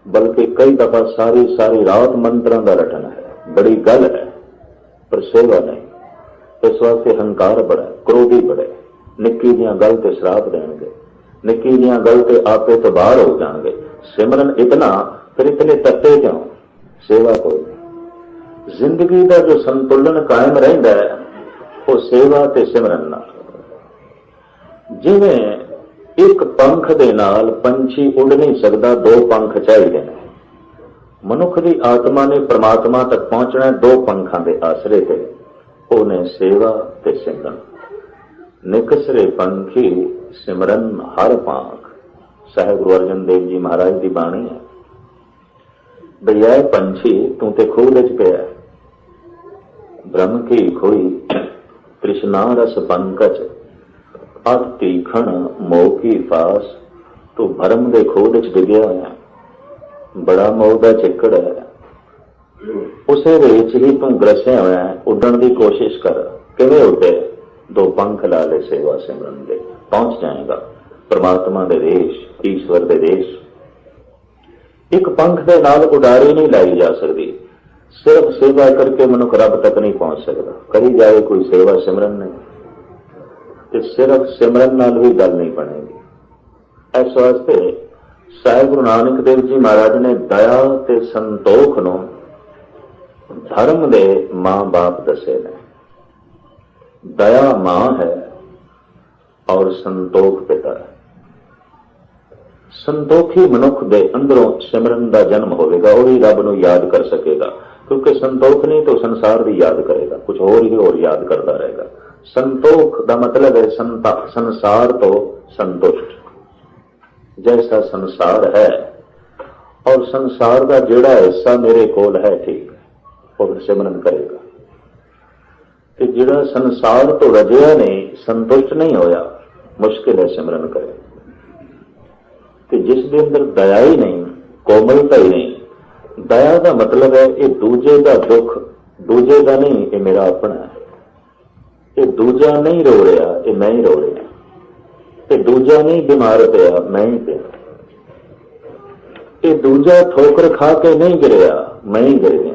बल्कि कई दफा सारी सारी रात मंत्रों का रटन है। बड़ी गल है, पर सेवा नहीं। इस वास्ते हंकार बड़ा, क्रोधी बड़े, निक्की जिहियां गल ते श्राप देंगे, निक्की जिहियां गल ते आपे तो बाहर हो जाएंगे। सिमरन इतना, फिर इतने तत्ते क्यों? सेवा कोई नहीं। जिंदगी का जो संतुलन कायम रहिंदा है वो सेवा ते सिमरन नाल। जिवें एक पंख दे नाल पंछी उड़ नहीं सकता, दो पंख चाहिए ने। ਮਨੁੱਖ ਦੀ ਆਤਮਾ ਨੇ ਪ੍ਰਮਾਤਮਾ ਤੱਕ ਪਹੁੰਚਣਾ ਦੋ ਪੰਖਾਂ ਦੇ ਆਸਰੇ ਤੇ, ਉਹ ਨੇ ਸੇਵਾ ਤੇ ਸਿਮਰਨ। ਨਿਕਸਰੇ ਪੰਖੀ ਸਿਮਰਨ ਹਰ ਪਾਂਖ, ਸਾਹਿਬ ਗੁਰੂ ਅਰਜਨ ਦੇਵ ਜੀ ਮਹਾਰਾਜ ਦੀ ਬਾਣੀ ਹੈ। ਬਈ ਐ ਪੰਛੀ ਤੂੰ ਤੇ ਖੂਹ ਵਿੱਚ ਪਿਆ, ਬ੍ਰਹਮ ਕੀ ਖੋਈ ਤ੍ਰਿਸ਼ਨਾ ਰਸ ਪੰਕਜ, ਅਤ ਤੀਖਣ ਮੋਹ ਕੀ ਫਾਸ, ਤੂੰ ਭਰਮ ਦੇ ਖੂਹ ਵਿੱਚ ਡਿੱਗਿਆ ਹੋਇਆ, ਬੜਾ ਮੋਹ ਦਾ ਚਿੱਕੜ ਹੈ, ਉਸੇ ਵਿੱਚ ਹੀ ਤੂੰ ਗਰਸਿਆ ਹੋਇਆ, ਉੱਡਣ ਦੀ ਕੋਸ਼ਿਸ਼ ਕਰ। ਕਿਵੇਂ ਉੱਡੇ? ਦੋ ਪੰਖ ਲਾ ਲੈ ਸੇਵਾ ਸਿਮਰਨ ਦੇ, ਪਹੁੰਚ ਜਾਏਗਾ ਪ੍ਰਮਾਤਮਾ ਦੇ ਦੇਸ਼, ਈਸ਼ਵਰ ਦੇ ਦੇਸ਼। ਇੱਕ ਪੰਖ ਦੇ ਨਾਲ ਉਡਾਰੀ ਨਹੀਂ ਲਾਈ ਜਾ ਸਕਦੀ, ਸਿਰਫ ਸੇਵਾ ਕਰਕੇ ਮਨੁੱਖ ਰੱਬ ਤੱਕ ਨਹੀਂ ਪਹੁੰਚ ਸਕਦਾ। ਕਰੀ ਜਾਏ ਕੋਈ ਸੇਵਾ ਸਿਮਰਨ ਨਹੀਂ, ਤੇ ਸਿਰਫ ਸਿਮਰਨ ਨਾਲ ਵੀ ਗੱਲ ਨਹੀਂ ਬਣੇਗੀ। ਇਸ ਵਾਸਤੇ ਸਾਹਿਬ ਗੁਰੂ ਨਾਨਕ ਦੇਵ ਜੀ ਮਹਾਰਾਜ ਨੇ ਦਇਆ ਤੇ ਸੰਤੋਖ ਨੂੰ ਧਰਮ ਦੇ ਮਾਂ-ਬਾਪ ਦੱਸੇ ਨੇ। ਦਇਆ ਮਾਂ ਹੈ ਔਰ ਸੰਤੋਖ ਪਿਤਾ ਹੈ। ਸੰਤੋਖੀ ਮਨੁੱਖ ਦੇ ਅੰਦਰੋਂ ਸਿਮਰਨ ਦਾ ਜਨਮ ਹੋਵੇਗਾ, ਉਹ ਹੀ ਰੱਬ ਨੂੰ ਯਾਦ ਕਰ ਸਕੇਗਾ, ਕਿਉਂਕਿ ਸੰਤੋਖ ਨਹੀਂ ਤਾਂ ਸੰਸਾਰ ਦੀ ਯਾਦ ਕਰੇਗਾ, ਕੁਝ ਹੋਰ ਹੀ ਹੋਰ ਯਾਦ ਕਰਦਾ ਰਹੇਗਾ। ਸੰਤੋਖ ਦਾ ਮਤਲਬ ਹੈ ਸੰਸਾਰ ਤੋਂ ਸੰਤੁਸ਼ਟ। ਜੈਸਾ ਸੰਸਾਰ ਹੈ ਔਰ ਸੰਸਾਰ ਦਾ ਜਿਹੜਾ ਹਿੱਸਾ ਮੇਰੇ ਕੋਲ ਹੈ, ਠੀਕ, ਉਹ ਫਿਰ ਸਿਮਰਨ ਕਰੇਗਾ। ਤੇ ਜਿਹੜਾ ਸੰਸਾਰ ਤੋਂ ਰਜਿਆ ਨਹੀਂ, ਸੰਤੁਸ਼ਟ ਨਹੀਂ ਹੋਇਆ, ਮੁਸ਼ਕਿਲ ਹੈ ਸਿਮਰਨ ਕਰੇ। ਤੇ ਜਿਸ ਦੇ ਅੰਦਰ ਦਇਆ ਹੀ ਨਹੀਂ, ਕੋਮਲਤਾ ਹੀ ਨਹੀਂ, ਦਇਆ ਦਾ ਮਤਲਬ ਹੈ ਇਹ ਦੂਜੇ ਦਾ ਦੁੱਖ ਦੂਜੇ ਦਾ ਨਹੀਂ, ਇਹ ਮੇਰਾ ਆਪਣਾ ਹੈ। ਇਹ ਦੂਜਾ ਨਹੀਂ ਰੋ ਰਿਹਾ, ਇਹ ਮੈਂ ਹੀ ਰੋ ਰਿਹਾ। ਤੇ ਦੂਜਾ ਨਹੀਂ ਬਿਮਾਰ ਪਿਆ, ਮੈਂ ਹੀ ਪਿਆ। ਇਹ ਦੂਜਾ ਠੋਕਰ ਖਾ ਕੇ ਨਹੀਂ ਗਿਰਿਆ, ਮੈਂ ਹੀ ਗਿਰ ਗਿਆ।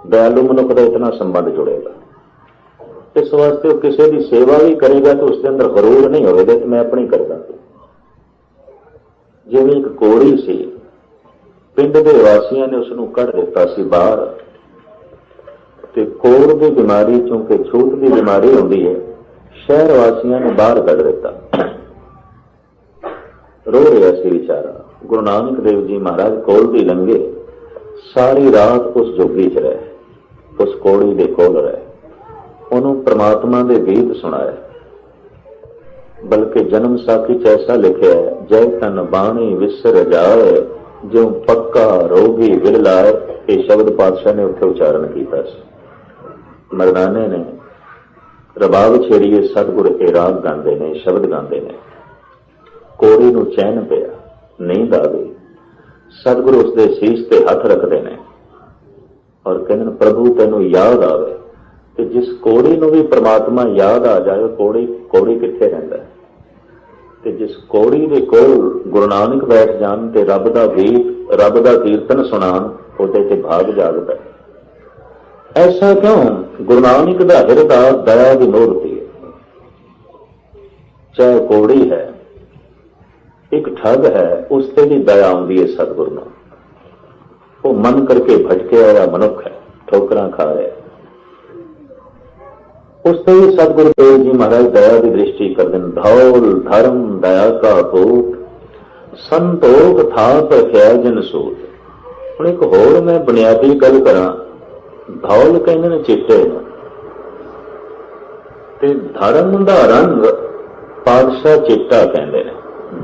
ਦਇਆਲੂ ਮਨੁੱਖ ਦਾ ਇਤਨਾ ਸੰਬੰਧ ਜੁੜੇਗਾ। ਇਸ ਵਾਸਤੇ ਉਹ ਕਿਸੇ ਦੀ ਸੇਵਾ ਵੀ ਕਰੇਗਾ ਤਾਂ ਉਸ ਦੇ ਅੰਦਰ ਗਰੂਰ ਨਹੀਂ ਹੋਵੇਗਾ ਕਿ ਮੈਂ ਆਪਣੀ ਕਰਦਾ। ਜਿਵੇਂ ਇੱਕ ਕੋੜੀ ਸੀ, ਪਿੰਡ ਦੇ ਵਾਸੀਆਂ ਨੇ ਉਸ ਨੂੰ ਕੱਢ ਦਿੱਤਾ ਸੀ ਬਾਹਰ, ਤੇ ਕੋੜ ਦੀ ਬਿਮਾਰੀ, ਚੂੰਕਿ ਛੂਤ ਦੀ ਬਿਮਾਰੀ ਹੁੰਦੀ ਹੈ, ਸ਼ਹਿਰ ਵਾਸੀਆਂ ਨੇ ਬਾਹਰ ਕੱਢ ਦਿੱਤਾ। ਰੋ ਰਿਹਾ ਸੀ ਵਿਚਾਰਾ। ਗੁਰੂ ਨਾਨਕ ਦੇਵ ਜੀ ਮਹਾਰਾਜ ਕੋਲ ਦੀ ਲੰਘੇ, ਸਾਰੀ ਰਾਤ ਉਸ ਜੋਗੀ 'ਚ ਰਹੇ, ਉਸ ਕੋੜੀ ਦੇ ਕੋਲ ਰਹੇ, ਉਹਨੂੰ ਪ੍ਰਮਾਤਮਾ ਦੇ ਗੀਤ ਸੁਣਾਏ। ਬਲਕਿ ਜਨਮ ਸਾਖੀ 'ਚ ਐਸਾ ਲਿਖਿਆ ਹੈ, ਜੈ ਤਨ ਬਾਣੀ ਵਿਸਰ ਜਾਏ, ਜੋ ਪੱਕਾ ਰੋਗੀ ਵਿਲ ਲਾਏ। ਇਹ ਸ਼ਬਦ ਪਾਤਸ਼ਾਹ ਨੇ ਉੱਥੇ ਉਚਾਰਨ ਕੀਤਾ ਸੀ। ਮਰਦਾਨੇ ਨੇ ਰਬਾਬ ਛੇੜੀਏ, ਸਤਿਗੁਰ ਇਹ ਰਾਗ ਗਾਉਂਦੇ ਨੇ, ਸ਼ਬਦ ਗਾਉਂਦੇ ਨੇ। ਕੋੜੀ ਨੂੰ ਚੈਨ ਪਿਆ, ਨੀਂਦ ਆ ਗਈ, ਸਤਿਗੁਰ ਉਸਦੇ ਸੀਸ ਤੇ ਹੱਥ ਰੱਖਦੇ ਨੇ ਔਰ ਕਹਿੰਦੇ ਨੇ, ਪ੍ਰਭੂ ਤੈਨੂੰ ਯਾਦ ਆਵੇ। ਤੇ ਜਿਸ ਕੋੜੀ ਨੂੰ ਵੀ ਪ੍ਰਮਾਤਮਾ ਯਾਦ ਆ ਜਾਏ, ਕੋੜੀ ਕਿੱਥੇ ਰਹਿੰਦਾ? ਤੇ ਜਿਸ ਕੋੜੀ ਦੇ ਕੋਲ ਗੁਰੂ ਨਾਨਕ ਬੈਠ ਜਾਣ ਤੇ ਰੱਬ ਦਾ ਗੀਤ, ਰੱਬ ਦਾ ਕੀਰਤਨ ਸੁਣਾਉਣ, ਉਹਦੇ ਤੇ ਭਾਗ ਜਾਗਦਾ। ਐਸਾ ਕਿਉਂ? ਗੁਰੂ ਨਾਨਕ ਦਾ ਹਿਰਦਾ ਦਇਆ ਦੀ ਮੂਰਤੀ ਹੈ। ਚਾਹੇ ਕੋੜੀ ਹੈ, ਇੱਕ ਠੱਗ ਹੈ, ਉਸ ਤੇ ਵੀ ਦਇਆ ਆਉਂਦੀ ਹੈ ਸਤਿਗੁਰੂ ਨੂੰ। ਉਹ ਮਨ ਕਰਕੇ ਭਟਕਿਆ ਹੋਇਆ ਮਨੁੱਖ ਹੈ, ਠੋਕਰਾਂ ਖਾ ਰਿਹਾ, ਉਸ ਤੇ ਵੀ ਸਤਿਗੁਰੂ ਦੇਵ ਜੀ ਮਹਾਰਾਜ ਦਇਆ ਦੀ ਦ੍ਰਿਸ਼ਟੀ ਕਰਦੇ ਨੇ। ਧੌਲ ਧਰਮ ਦਇਆ ਕਾ ਭੂਤ, ਸੰਤੋਖ ਥਾਪ ਰਖਿਆ ਜਨ ਸੂਤ। ਹੁਣ ਇੱਕ ਹੋਰ ਮੈਂ ਬੁਨਿਆਦੀ ਗੱਲ ਕਰਾਂ। ਧੌਲ ਕਹਿੰਦੇ ਨੇ ਚਿੱਟੇ ਨੂੰ, ਤੇ ਧਰਮ ਦਾ ਰੰਗ ਪਾਤਸ਼ਾਹ ਚਿੱਟਾ ਕਹਿੰਦੇ ਨੇ।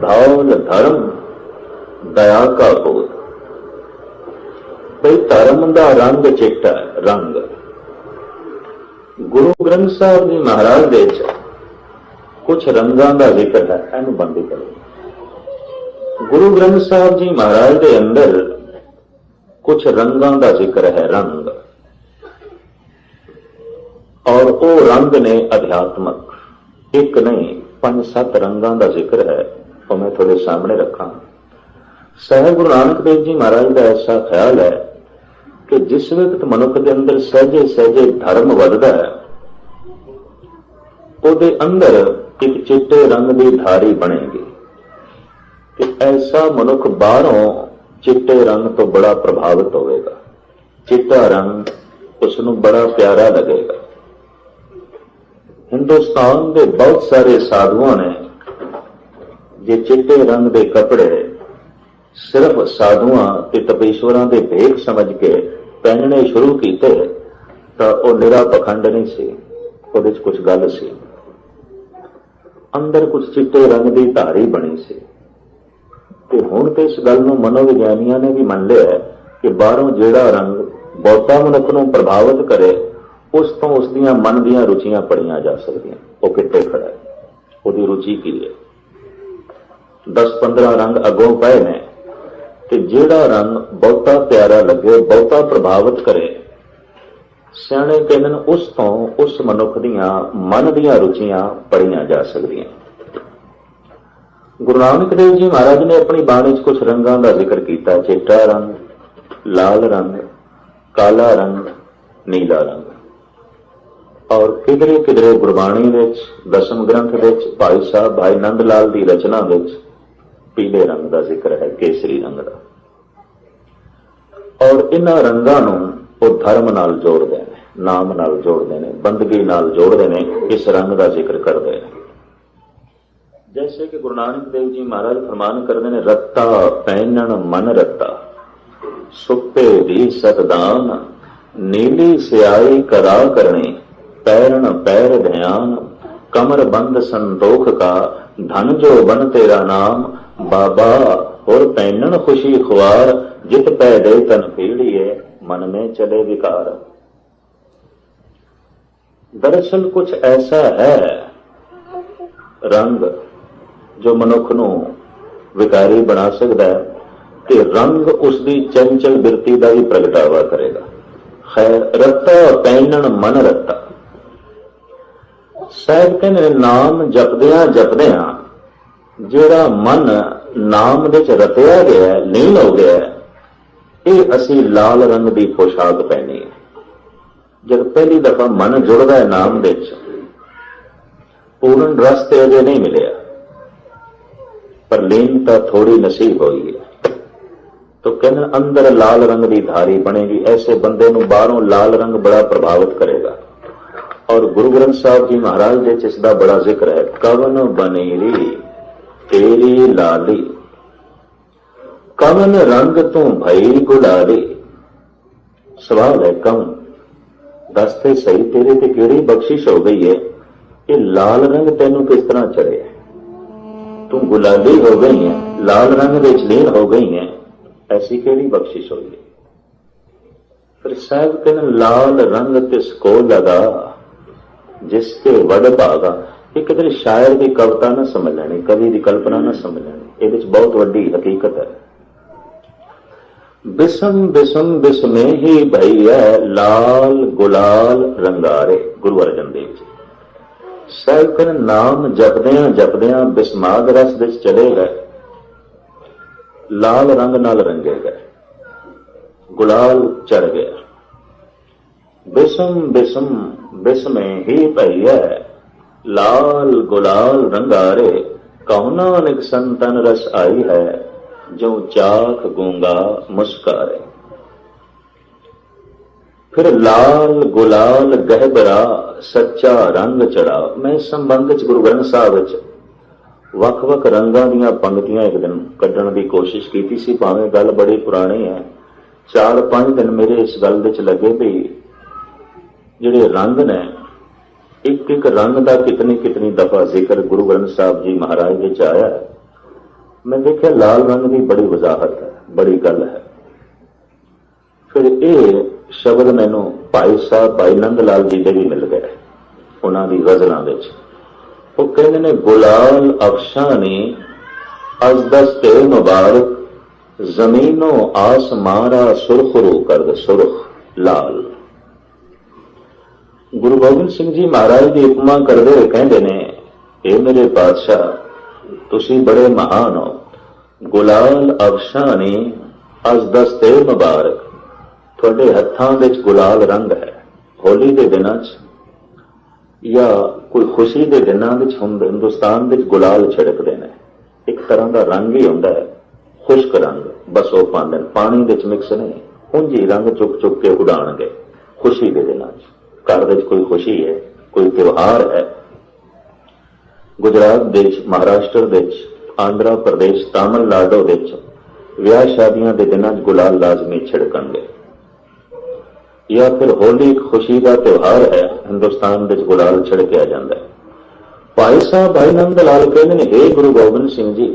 ਧੌਲ ਧਰਮ ਦਇਆ ਕਾ ਭੂਤ, ਬਈ ਧਰਮ ਦਾ ਰੰਗ ਚਿੱਟਾ ਰੰਗ। ਗੁਰੂ ਗ੍ਰੰਥ ਸਾਹਿਬ ਜੀ ਮਹਾਰਾਜ ਦੇ ਵਿੱਚ ਕੁਝ ਰੰਗਾਂ ਦਾ ਜ਼ਿਕਰ ਹੈ, ਇਹਨੂੰ ਬੰਦੀ ਕਰੋ। ਗੁਰੂ ਗ੍ਰੰਥ ਸਾਹਿਬ ਜੀ ਮਹਾਰਾਜ ਦੇ ਅੰਦਰ ਕੁਝ ਰੰਗਾਂ ਦਾ ਜ਼ਿਕਰ ਹੈ, ਰੰਗ, ਔਰ ਉਹ ਰੰਗ ਨੇ ਅਧਿਆਤਮਕ। ਇੱਕ ਨਹੀਂ, 5-7 ਰੰਗਾਂ ਦਾ ਜ਼ਿਕਰ ਹੈ, ਉਹ ਮੈਂ ਤੁਹਾਡੇ ਸਾਹਮਣੇ ਰੱਖਾਂ। ਸਾਹਿਬ ਗੁਰੂ ਨਾਨਕ ਦੇਵ ਜੀ ਮਹਾਰਾਜ ਦਾ ਐਸਾ ਖਿਆਲ ਹੈ ਕਿ ਜਿਸ ਵਕਤ ਮਨੁੱਖ ਦੇ ਅੰਦਰ ਸਹਿਜੇ ਸਹਿਜੇ ਧਰਮ ਵੱਧਦਾ ਹੈ, ਉਹਦੇ ਅੰਦਰ ਇੱਕ ਚਿੱਟੇ ਰੰਗ ਦੀ ਧਾਰੀ ਬਣੇਗੀ। ਤੇ ਐਸਾ ਮਨੁੱਖ ਬਾਹਰੋਂ ਚਿੱਟੇ ਰੰਗ ਤੋਂ ਬੜਾ ਪ੍ਰਭਾਵਿਤ ਹੋਵੇਗਾ। ਚਿੱਟਾ ਰੰਗ ਉਸ ਨੂੰ ਬੜਾ ਪਿਆਰਾ ਲੱਗੇਗਾ। ਹਿੰਦੁਸਤਾਨ ਦੇ ਬਹੁਤ ਸਾਰੇ ਸਾਧੂਆਂ ਨੇ ਜੇ ਚਿੱਟੇ ਰੰਗ ਦੇ ਕੱਪੜੇ सिर्फ साधुआं ते तपेश्वरां दे भेख समझ के पहनने शुरू कीते तां ओह निरा पखंड नहीं सी, ਉਹਦੇ 'ਚ कुछ गल सी। अंदर कुछ चिट्टे रंग की धारी बनी सी। ते हुण ते इस गल नूं मनोविग्यानियां ने भी मन लिया है कि बाहरों जिहड़ा रंग बहुता मनुख नूं प्रभावित करे उस तो उसदियां मन दियां रुचियां पढ़ियां जा सकदियां। वो कित्थे खड़ा है, ਉਹਦੀ रुचि की है। 10-15 रंग अगों पए ने ते जिहड़ा रंग बहुता प्यारा लगे, बहुता प्रभावित करे, सियाणे कहन उस तो उस मनुख दियां मन दियां रुचियां पढ़ियां जा सकदियां। गुरु नानक देव जी महाराज ने अपनी बाणी च कुछ रंगां दा जिक्र कीता। चिट्टा रंग, लाल रंग, काला रंग, नीला रंग। और किधरे किधरे गुरबाणी विच, दसम ग्रंथ विच, भाई साहब भाई नंद लाल की रचना विच पीले रंग का जिक्र है, केसरी रंग का। और इन्हां रंगां नूं वो धर्म नाल जोड़ते हैं, नाम नाल जोड़ते हैं, बंदगी नाल जोड़ते हैं, इस रंग का जिक्र करते हैं। जैसे कि गुरु नानक देव जी महाराज फरमान करते हैं, रत्ता पहनन मन रत्ता, सुप्पे दी सतदान, नीली स्याही करा करनी, पैरण पैर ध्यान, कमर बंद संतोख का, धन जो बन तेरा नाम, बाबा और पहनन खुशी खुआर, जित पै दे तन पीड़िए, मन में चले विकार। दरअसल कुछ ऐसा है रंग जो मनुख नूं विकारी बना सकता है, कि रंग उसकी चंचल बिरती का भी प्रगटावा करेगा। खैर, रत्ता पहनन मन रत्ता, साहब कहने नाम जपदियां जपदियां जिहड़ा मन नाम दे च रतिया गया, लीन हो गया, ये असी लाल रंग की पोशाक पहनी है। जब पहली दफा मन जुड़ता है नाम दे च, पूर्ण रस ते अजे नहीं मिलिया, पर लीनता थोड़ी नसीब हुई है, तो कहने अंदर लाल रंग की धारी बनेगी। ऐसे बंदे नूं बाहरों लाल रंग बड़ा प्रभावित करेगा। और गुरु ग्रंथ साहब जी महाराज दे इसका बड़ा जिक्र है, कवन बनेरी तेरी लाली, कवन रंग तू भई गुलाली। सवाल है कवन, दसते सही तेरे ते केड़ी बख्शिश हो गई है, ये लाल रंग तेनों किस तरह चढ़े, तू गुलाबी हो गई है, लाल रंग में लीन हो गई है, ऐसी केड़ी बख्शिश हो गई। फिर साहब कहने लाल रंग तिसको लगा जिसके वड भागा। ये किधर शायर की कविता ना समझ लेनी, कवि की कल्पना ना समझ लेनी, ये बहुत वड्डी हकीकत है। बिसम बिसम बिसमे ही भैया लाल गुलाल रंगारे। गुरु अर्जन देव जी साहब कहने नाम जपदियां जपदियां बिस्माद रस दे चले गए, लाल रंग नाल रंगे गए, गुलाल चढ़ गया। बिसम बिसम बिस्मे ही भैया लाल गुलाल रंगारे, कौना निक संतन रस आई है, जो चाख गूंगा मुस्कारे। फिर लाल गुलाल गहबरा सच्चा रंग चढ़ा। मैं इस संबंध च गुरु ग्रंथ साहब वख-वख रंगां दीयां पंक्तियां एक दिन कढ़ण की कोशिश की सी, भावें गल बड़ी पुरानी है। 4-5 दिन मेरे इस गल दे च लगे भी जिहड़े रंग ने, एक एक रंग का कितनी कितनी दफा जिक्र गुरु ग्रंथ साहब जी महाराज दे च आया है। मैं देखिया लाल रंग की बड़ी वजाहत है, बड़ी गल है। फिर ये शब्द मैनू भाई साहब भाई नंद लाल जी दे भी मिल गए, उन्होंने गजलों में। वो कहते ने गुलाल अफशानी अज दस्ते मुबारक, जमीनो आसमारा सुरखरू कर सुरख लाल। गुरु गोबिंद सिंह जी महाराज की उपमा करते हुए कहते ने, ये मेरे पातशाह तुसी बड़े महान हो, गुलाल अफशानी अज दस्ते मुबारक, थोड़े हत्थां विच गुलाल रंग है। होली के दिनों या कोई खुशी के दिनों हिंदुस्तान विच गुलाल छिड़कते हैं, एक तरह का रंग ही होंदा है, खुश्क रंग, बस वो पाते पानी विच मिक्स नहीं, उंज ही रंग चुक चुक के उड़ाणगे खुशी के दिनों। घर विच कोई खुशी है, कोई त्योहार है, गुजरात देश, महाराष्ट्र देश, आंध्र प्रदेश, तमिलनाडु देश ਵਿਆਹ ਸ਼ਾਦੀਆਂ ਦੇ ਦਿਨਾਂ 'ਚ ਗੁਲਾਲ ਲਾਜ਼ਮੀ ਛਿੜਕਣਗੇ। ਜਾਂ ਫਿਰ ਹੋਲੀ ਖੁਸ਼ੀ ਦਾ ਤਿਉਹਾਰ ਹੈ, ਹਿੰਦੁਸਤਾਨ ਵਿੱਚ ਗੁਲਾਲ ਛਿੜਕਿਆ ਜਾਂਦਾ ਹੈ। ਭਾਈ ਸਾਹਿਬ ਭਾਈ ਨੰਦ ਲਾਲ ਕਹਿੰਦੇ ਨੇ, ਹੇ ਗੁਰੂ ਗੋਬਿੰਦ ਸਿੰਘ ਜੀ,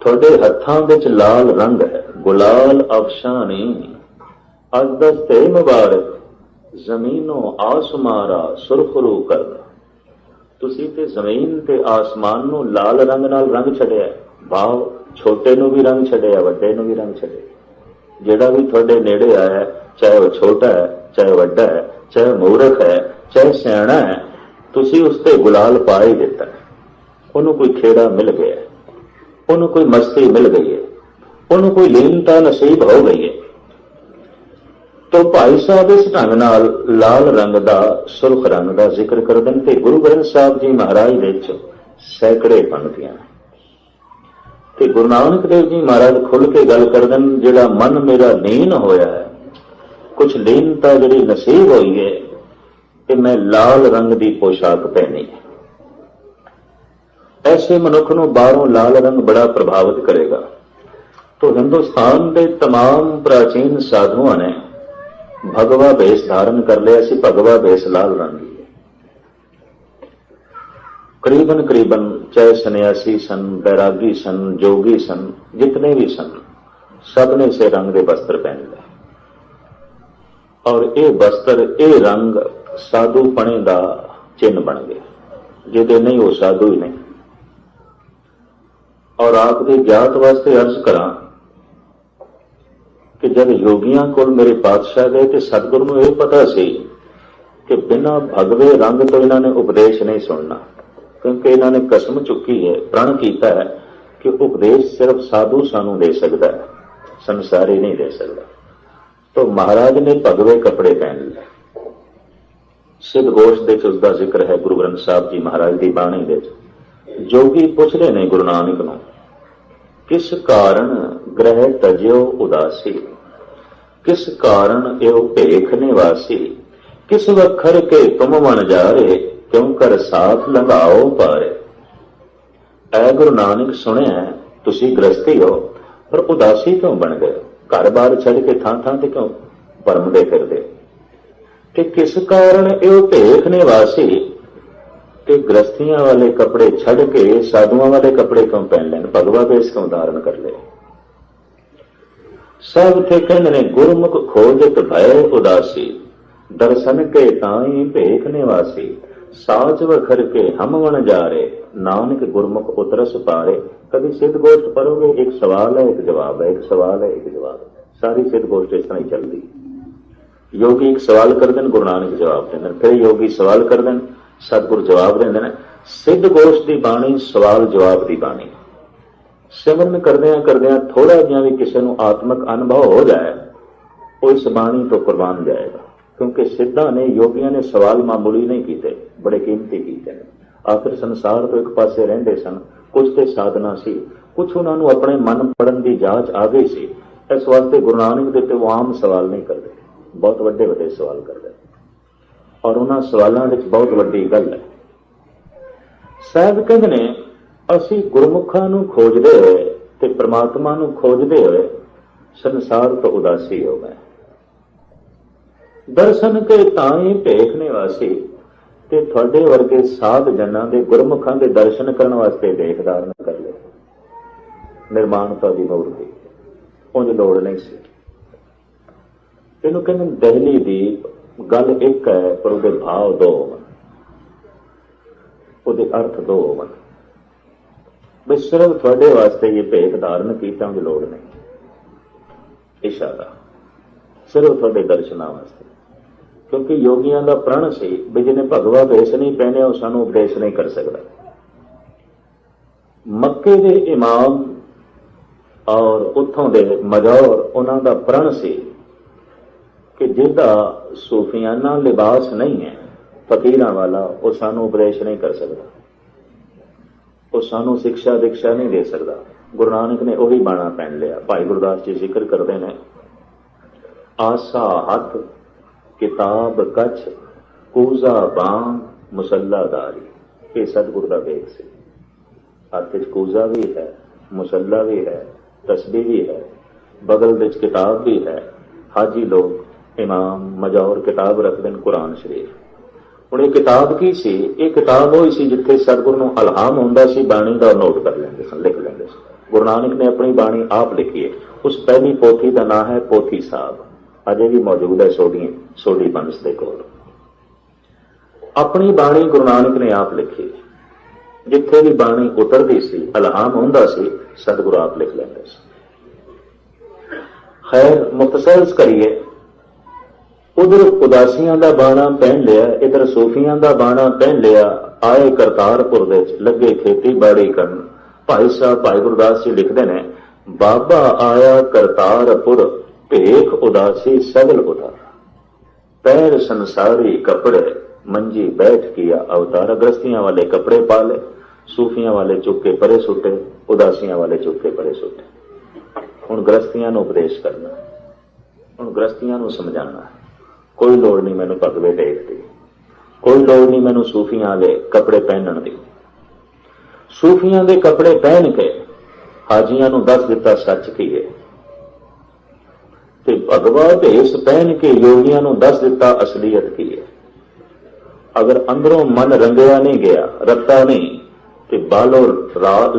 ਤੁਹਾਡੇ ਹੱਥਾਂ ਵਿੱਚ ਲਾਲ ਰੰਗ ਹੈ, ਗੁਲਾਲ ਅਫਸ਼ਾਨੀ ਅੱਜ ਦਸਤੇ ਮੁਬਾਰਕ ਜ਼ਮੀਨੋਂ ਆਸਮਾਰਾ ਸੁਰਖਰੂ ਕਰਨਾ। ਤੁਸੀਂ ਤੇ ਜ਼ਮੀਨ ਤੇ ਆਸਮਾਨ ਨੂੰ ਲਾਲ ਰੰਗ ਨਾਲ ਰੰਗ ਛੱਡਿਆ। ਭਾਵ ਛੋਟੇ ਨੂੰ ਵੀ ਰੰਗ ਛੱਡਿਆ, ਵੱਡੇ ਨੂੰ ਵੀ ਰੰਗ ਛੱਡਿਆ। ਜਿਹੜਾ ਵੀ ਤੁਹਾਡੇ ਨੇੜੇ ਆਇਆ, ਚਾਹੇ ਉਹ ਛੋਟਾ ਹੈ, ਚਾਹੇ ਵੱਡਾ ਹੈ, ਚਾਹੇ ਮੂਰਖ ਹੈ, ਚਾਹੇ ਸਿਆਣਾ ਹੈ, ਤੁਸੀਂ ਉਸ ਤੇ ਗੁਲਾਲ ਪਾ ਹੀ ਦਿੱਤਾ। ਉਹਨੂੰ ਕੋਈ ਖੇੜਾ ਮਿਲ ਗਿਆ, ਉਹਨੂੰ ਕੋਈ ਮਸਤੀ ਮਿਲ ਗਈ ਹੈ, ਉਹਨੂੰ ਕੋਈ ਲੀਨਤਾ ਨਸੀਬ ਹੋ ਗਈ ਹੈ। ਤੋ ਭਾਈ ਸਾਹਿਬ ਇਸ ਢੰਗ ਨਾਲ ਲਾਲ ਰੰਗ ਦਾ, ਸੁਰਖ ਰੰਗ ਦਾ ਜ਼ਿਕਰ ਕਰਦੇ ਨੇ। ਤੇ ਗੁਰੂ ਗ੍ਰੰਥ ਸਾਹਿਬ ਜੀ ਮਹਾਰਾਜ ਵਿੱਚ ਸੈਂਕੜੇ ਪੰਕਤੀਆਂ ਤੇ ਗੁਰੂ ਨਾਨਕ ਦੇਵ ਜੀ ਮਹਾਰਾਜ ਖੁੱਲ ਕੇ ਗੱਲ ਕਰਦੇ ਨੇ, ਜਿਹੜਾ ਮਨ ਮੇਰਾ ਲੀਨ ਹੋਇਆ ਹੈ, ਕੁਛ ਲੀਨਤਾ ਜਿਹੜੀ ਨਸੀਬ ਹੋਈ ਹੈ, ਕਿ ਮੈਂ ਲਾਲ ਰੰਗ ਦੀ ਪੋਸ਼ਾਕ ਪਹਿਨੀ ਹੈ। ਐਸੇ ਮਨੁੱਖ ਨੂੰ ਬਾਹਰੋਂ ਲਾਲ ਰੰਗ ਬੜਾ ਪ੍ਰਭਾਵਿਤ ਕਰੇਗਾ। ਤੋ ਹਿੰਦੁਸਤਾਨ ਦੇ तमाम ਪ੍ਰਾਚੀਨ ਸਾਧੂਆਂ ਨੇ ਭਗਵਾ ਭੇਸ ਧਾਰਨ ਕਰ ਲਿਆ ਸੀ। ਭਗਵਾ ਭੇਸ ਲਾਲ ਰੰਗ ਦੀ ਹੈ। ਕਰੀਬਨ ਚਾਹੇ ਸੰਨਿਆਸੀ ਸਨ, ਬੈਰਾਗੀ ਸਨ, ਜੋਗੀ ਸਨ, ਜਿਤਨੇ ਵੀ ਸਨ, ਸਭ ਨੇ ਇਸੇ ਰੰਗ ਦੇ ਵਸਤਰ ਪਹਿਨ ਲਏ। ਔਰ ਇਹ ਵਸਤਰ, ਇਹ ਰੰਗ ਸਾਧੂਪਣੇ ਦਾ ਚਿੰਨ੍ਹ ਬਣ ਗਏ। ਜਿਹਦੇ ਨਹੀਂ ਉਹ ਸਾਧੂ ਹੀ ਨਹੀਂ। ਔਰ ਆਪ ਦੇ ਗਿਆਤ ਵਾਸਤੇ ਅਰਜ਼ ਕਰਾਂ ਕਿ ਜਦ ਯੋਗੀਆਂ ਕੋਲ ਮੇਰੇ ਪਾਤਸ਼ਾਹ ਗਏ ਤੇ ਸਤਿਗੁਰੂ ਨੂੰ ਇਹ ਪਤਾ ਸੀ ਕਿ ਬਿਨਾਂ ਭਗਵੇ ਰੰਗ ਤੋਂ ਇਹਨਾਂ ਨੇ ਉਪਦੇਸ਼ ਨਹੀਂ ਸੁਣਨਾ, ਕਿਉਂਕਿ ਇਹਨਾਂ ਨੇ ਕਸਮ ਚੁੱਕੀ ਹੈ, ਪ੍ਰਣ ਕੀਤਾ ਹੈ ਕਿ ਉਪਦੇਸ਼ ਸਿਰਫ ਸਾਧੂ ਸਾਨੂੰ ਦੇ ਸਕਦਾ ਹੈ, ਸੰਸਾਰੀ ਨਹੀਂ ਦੇ ਸਕਦਾ। तो महाराज ने भगवे कपड़े पहन लिए। सिद्ध घोष ਦੇ ਉਸ ਦਾ ਜ਼ਿਕਰ ਹੈ ਗੁਰੂ ਗ੍ਰੰਥ ਸਾਹਿਬ ਜੀ ਮਹਾਰਾਜ ਦੀ ਬਾਣੀ ਵਿੱਚ। ਜੋਗੀ ਪੁੱਛਦੇ ਨੇ ਗੁਰੂ ਨਾਨਕ ਨੂੰ, ਕਿਸ ਕਾਰਨ ਗ੍ਰਹਿ ਤਜਿਓ ਉਦਾਸੀ, किस कारण एव भेख निवासी, किस वखर के तुम मन जारे, क्यों कर साथ लंघाओ पारे। ऐ गुरु नानक सुनिया तुसी गृहस्थी हो पर उदासी क्यों बन गए, घर बार छड़ के थां थां ते क्यों भरमदे फिरदे, कि किस कारण एव भेख निवासी, कि गृहस्थियां वाले कपड़े छड़ के साधुआं वाले कपड़े क्यों पहन लें, भगवा वेश क्यों धारण कर ले। सब थे कहते ने गुरमुख खोजत भय उदासी, दर्शन के ताई भेख निवासी, साच वखर के हम वन जारे, नानक गुरमुख उतरस पारे। कभी सिद्ध गोष्ठ पढ़ोगे, एक सवाल है एक जवाब है, एक सवाल है एक जवाब है, सारी सिद्ध गोष्ठ इस तरह ही चल रही। योगी एक सवाल कर दें, गुरु नानक जवाब दें, फिर योगी सवाल कर दें, सतगुरु जवाब देंगे। सिद्ध गोष्ठ की बाणी सवाल जवाब की बाणी। सिमरन करदियां थोड़ा जिहा भी किसी को आत्मक अनुभव हो जाए, वो इस बाणी तो कुर्बान जाएगा, क्योंकि सिद्धा ने योगियों ने सवाल मामूली नहीं किए, बड़े कीमती किए। आखिर संसार तो एक पासे रहिंदे सन, कुछ तो साधना सी, कुछ उन्होंने अपने मन पढ़न की जांच आ गई सी। इस वास्ते गुरु नानक देव वो आम सवाल नहीं करते, बहुत वड्डे वड्डे सवाल करते, और उन्होंने सवालों में बहुत वड्डी गल है। साहब कहते ने ਅਸੀਂ ਗੁਰਮੁਖਾਂ ਨੂੰ ਖੋਜਦੇ ਹੋਏ ਤੇ ਪ੍ਰਮਾਤਮਾ ਨੂੰ ਖੋਜਦੇ ਹੋਏ ਸੰਸਾਰ ਤੋਂ ਉਦਾਸੀ ਹੋ ਗਏ। ਦਰਸ਼ਨ ਕੇ ਤਾਈ ਭੇਖ ਨਿਵਾਸੀ, ਤੇ ਤੁਹਾਡੇ ਵਰਗੇ ਸਾਧ ਜਨਾਂ ਦੇ ਗੁਰਮੁਖਾਂ ਦੇ ਦਰਸ਼ਨ ਕਰਨ ਵਾਸਤੇ ਭੇਖ ਧਾਰਨ ਕਰ ਲਏ। ਨਿਰਮਾਣਤਾ ਦੀ ਮੂਰਤੀ ਉਂਝ ਲੋੜ ਨਹੀਂ ਸੀ। ਇਹਨੂੰ ਕਹਿੰਦੇ ਦਹਿਲੀ ਦੀਪ। ਗੱਲ ਇੱਕ ਹੈ ਪਰ ਉਹਦੇ ਭਾਵ ਦੋ ਹੋਣ, ਉਹਦੇ ਅਰਥ ਦੋ ਹੋਣ। बस सिर्फ थोड़े वास्ते ये भेख धारण किया की लोड़ नहीं, इशारा सिर्फ थोड़े दर्शना वास्ते, क्योंकि योगियों का प्रण से भी जिन्हें भगवा भेष नहीं पहने वो सानू उपदेश नहीं कर सकता। मक्के के इमाम और उतों के मजौर उन्हों का प्रण से कि जिसका सूफियाना लिबास नहीं है फकीरां वाला, वो सानू उपदेश नहीं कर सकता, वो सानू शिक्षा दीक्षा नहीं दे सकता। गुरु नानक ने वही बाणा पहन लिया। भाई गुरदास जी जिक्र करते हैं, आसा हथ किताब कछ कूजा बाम मुसल्लादारी। ये सतगुरु का वेख से, हथ च कूजा भी है, मुसल्ला भी है, तस्बीह भी है, बगल विच किताब भी है। हाजी लोग इमाम मजौर किताब रखते हैं कुरान शरीफ। ਹੁਣ ਇਹ किताब की सी? ਇਹ किताब ਹੋਈ ਸੀ ਜਿੱਥੇ सतगुरु ਨੂੰ ਇਲਹਾਮ ਹੁੰਦਾ ਸੀ, ਬਾਣੀ ਦਾ ਨੋਟ ਕਰ ਲੈਂਦੇ ਸਨ, ਲਿਖ ਲੈਂਦੇ ਸੀ। गुरु नानक ने अपनी बाणी आप लिखी है। उस पहली पोथी का नाम है पोथी साहब, अजे भी मौजूद है सोडी पंस के कोल। अपनी बाणी गुरु नानक ने आप लिखी, जिथे भी बाणी उतरती सी इल्हाम हुंदा सी सतगुरु आप लिख लेंदे सी। खैर मुख्तसर करिए, उधर उदासियां दा बाणा पहन लिया, इधर सूफियां दा बाणा पहन लिया। आए करतारपुर दे लगे खेतीबाड़ी करन। भाई साहब भाई गुरदास जी लिखते हैं, बाबा आया करतारपुर भेख उदासी सगल उतार, पैर संसारी कपड़े मंजी बैठ किया अवतार। गृहस्थियां वाले कपड़े पा ले, सूफियां वाले चुक के परे सुटे, उदासियां वाले चुक के परे सुटे। हुण गृहस्थियां नूं उपदेश करना, हुण गृहस्थियां नूं समझाना। कोई लोड़ नहीं मैनूं पगवे टेकदी, कोई लोड़ नहीं मैनूं सूफियां वाले कपड़े पहनण दी। सूफियां दे कपड़े पहन के हाजियां नूं दस दिता सच की है, ते भगवा भेस पहन के योगियां नूं दस दिता असलीयत की है। अगर अंदरों मन रंगया नहीं गया, रत्ता नहीं, ते बालों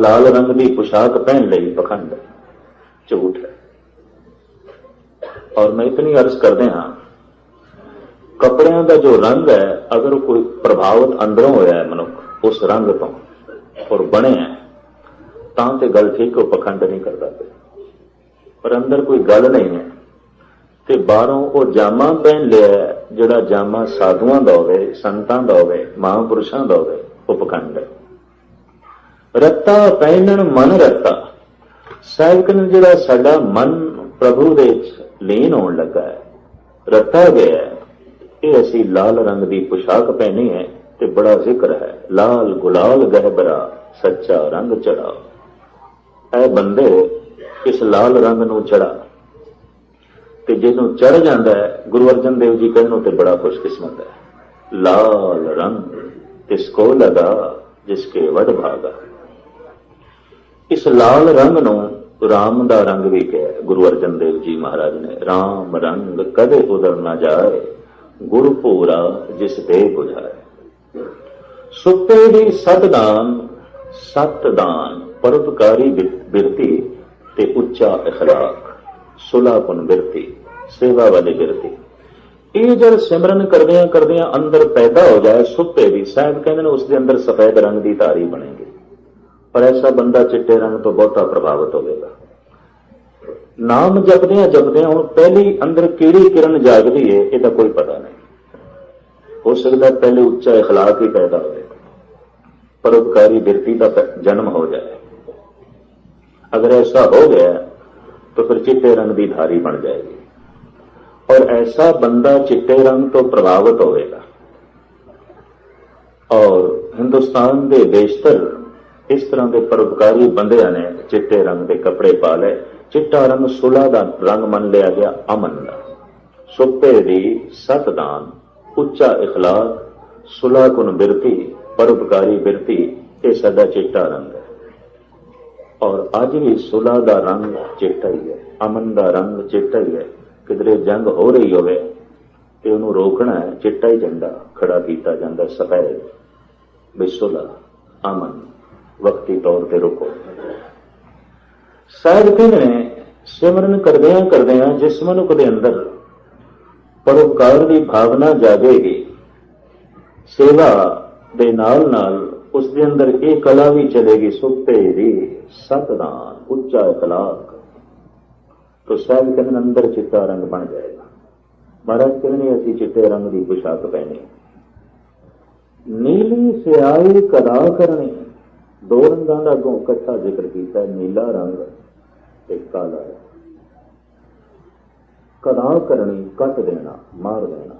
लाल रंग की पोशाक पहन ली, पखंड झूठ है। और मैं इतनी अर्ज करदे हां, कपड़ियां का जो रंग है, अगर कोई प्रभावित अंदरों होया है मनुख उस रंग तो और बने हैं तां ते गल ठीक, वो पखंड नहीं करता। पर अंदर कोई गल नहीं है ते बाहरों वो जामा पहन लिया जिहड़ा जामा साधुआं दा होवे, संतां दा होवे, महापुरुषां दा होवे, वो पखंड है। रत्ता पहनण मन रत्ता, साहिब कहने जिहड़ा साडा मन प्रभु दे लीन होण लगा है, रत्ता गया है, ये असी लाल रंग की पोशाक पहनी है ते बड़ा जिक्र है, लाल गुलाल गहबरा सच्चा रंग चढ़ा। ऐ बंदे इस लाल रंग नूं चढ़ा, ते जिन्हों चढ़ जाता है, गुरु अर्जन देव जी कहनों ते बड़ा खुशकिस्मत है। लाल रंग तिसको लगा जिसके वड भागा। इस लाल रंग नूं राम दा रंग भी कहा गुरु अर्जन देव जी महाराज ने। राम रंग कदे उधर ना जाए, गुरु पूरा जिस दे बुझाए। सुते दी सतदान, सतदान परोपकारी बिरती ते उच्चा इखलाक, सुलापुन बिरती, सेवा वाली बिरती। ये जब सिमरन करदियां करदियां अंदर पैदा हो जाए सुते दी, साहब कहते हैं उसके अंदर सफेद रंग की धारी बनेगी। पर ऐसा बंदा चिट्टे रंग तो बहुता प्रभावित होगा। नाम जपदियां जपदियां हुण पहली अंदर किहड़ी किरण जागदी है इसका कोई पता नहीं। हो सकता है पहले उच्चा इखलाक ही पैदा हो, परोपकारी बिरती का जन्म हो जाए। अगर ऐसा हो गया तो फिर चिट्टे रंग की धारी बन जाएगी। और ऐसा बंदा चिट्टे रंग तो प्रभावित होगा। और हिंदुस्तान के बेशतर इस तरह के परोपकारी बंदियां ने चिट्टे रंग के कपड़े पा ले। चिट्टा रंग सुलह का रंग मन लिया गया, अमन का। सुपे दी सतदान, उच्चा इखलाक, सुलह कुन बिरती, परोपकारी बिरती, ये साडा चिट्टा रंग है। और अज भी सुलह का रंग चिट्टा ही है, अमन का रंग चिट्टा ही है। किधरे जंग हो रही होवे ते उहनूं रोकना है, चिट्टा ही झंडा खड़ा किया जाता, सफेद भी सुलह अमन, वक्ती तौर पर रुको। साहिब कहते हैं सिमरन करदियां करदियां जिस मनुख के अंदर परोपकार की भावना जागेगी, सेवा दे नाल नाल उसके अंदर एक कला भी चलेगी, सुते दी सतदान, उच्चा इखलाक, तो साहिब कहते अंदर चिट्टा रंग बन जाएगा। महाराज कहने असी चिट्टे रंग की पोशाक पहने, नीली स्याही कदा करनी। दो रंगों का अगों इकट्ठा जिक्र किया, नीला रंग ते काला रंग। कदा करनी, कट देना, मार देना।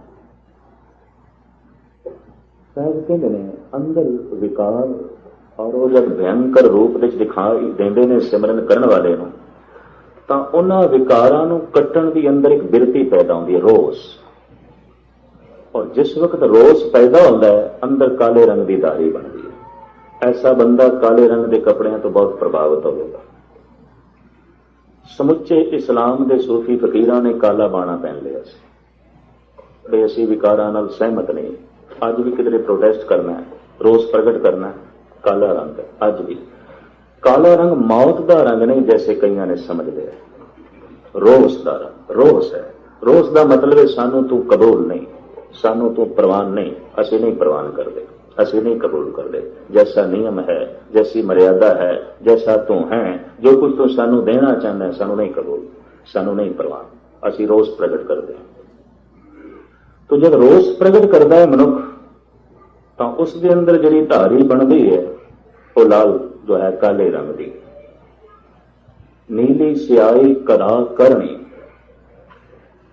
साहब कहते हैं अंदर विकार और वो जब भयंकर रूप दिखाई देंदे ने सिमरन करने वाले नूं, तां उन्हां विकारां नूं कट्टण दी अंदर एक बिरती पैदा होंदी है, रोस। और जिस वक्त रोस पैदा होता है अंदर काले रंग की धारी बनती है। ऐसा बंदा काले रंग के कपड़ियां तो बहुत प्रभावित होगा। ਸਮੁੱਚੇ ਇਸਲਾਮ ਦੇ ਸੂਫੀ ਫਕੀਰਾਂ ਨੇ ਕਾਲਾ ਬਾਣਾ ਪਹਿਨ ਲਿਆ ਸੀ ਵੀ ਅਸੀਂ ਵਿਕਾਰਾਂ ਨਾਲ ਸਹਿਮਤ ਨਹੀਂ। ਅੱਜ ਵੀ ਕਿਧਰੇ ਪ੍ਰੋਟੈਸਟ ਕਰਨਾ ਹੈ, ਰੋਸ ਪ੍ਰਗਟ ਕਰਨਾ ਹੈ, ਕਾਲਾ ਰੰਗ ਹੈ। ਅੱਜ ਵੀ ਕਾਲਾ ਰੰਗ ਮੌਤ ਦਾ ਰੰਗ ਨਹੀਂ ਜੈਸੇ ਕਈਆਂ ਨੇ ਸਮਝ ਲਿਆ, ਰੋਸ ਦਾ ਰੰਗ ਰੋਸ ਹੈ। ਰੋਸ ਦਾ ਮਤਲਬ ਹੈ ਸਾਨੂੰ ਤੂੰ ਕਬੂਲ ਨਹੀਂ, ਸਾਨੂੰ ਤੂੰ ਪ੍ਰਵਾਨ ਨਹੀਂ, ਅਸੀਂ ਨਹੀਂ ਪ੍ਰਵਾਨ ਕਰਦੇ, ਅਸੀਂ नहीं कबूल कर ले। जैसा नियम है, जैसी मर्यादा है, जैसा तू है, जो कुछ तू सानू देना चाहता है, सानू नहीं कबूल, सानू नहीं प्रवान। असी रोस प्रगट करते हैं। तो जब रोस प्रगट करता है मनुख तो उसके अंदर जी धारी बनती है वो लाल जो है काले रंग की नीली स्याही करा करनी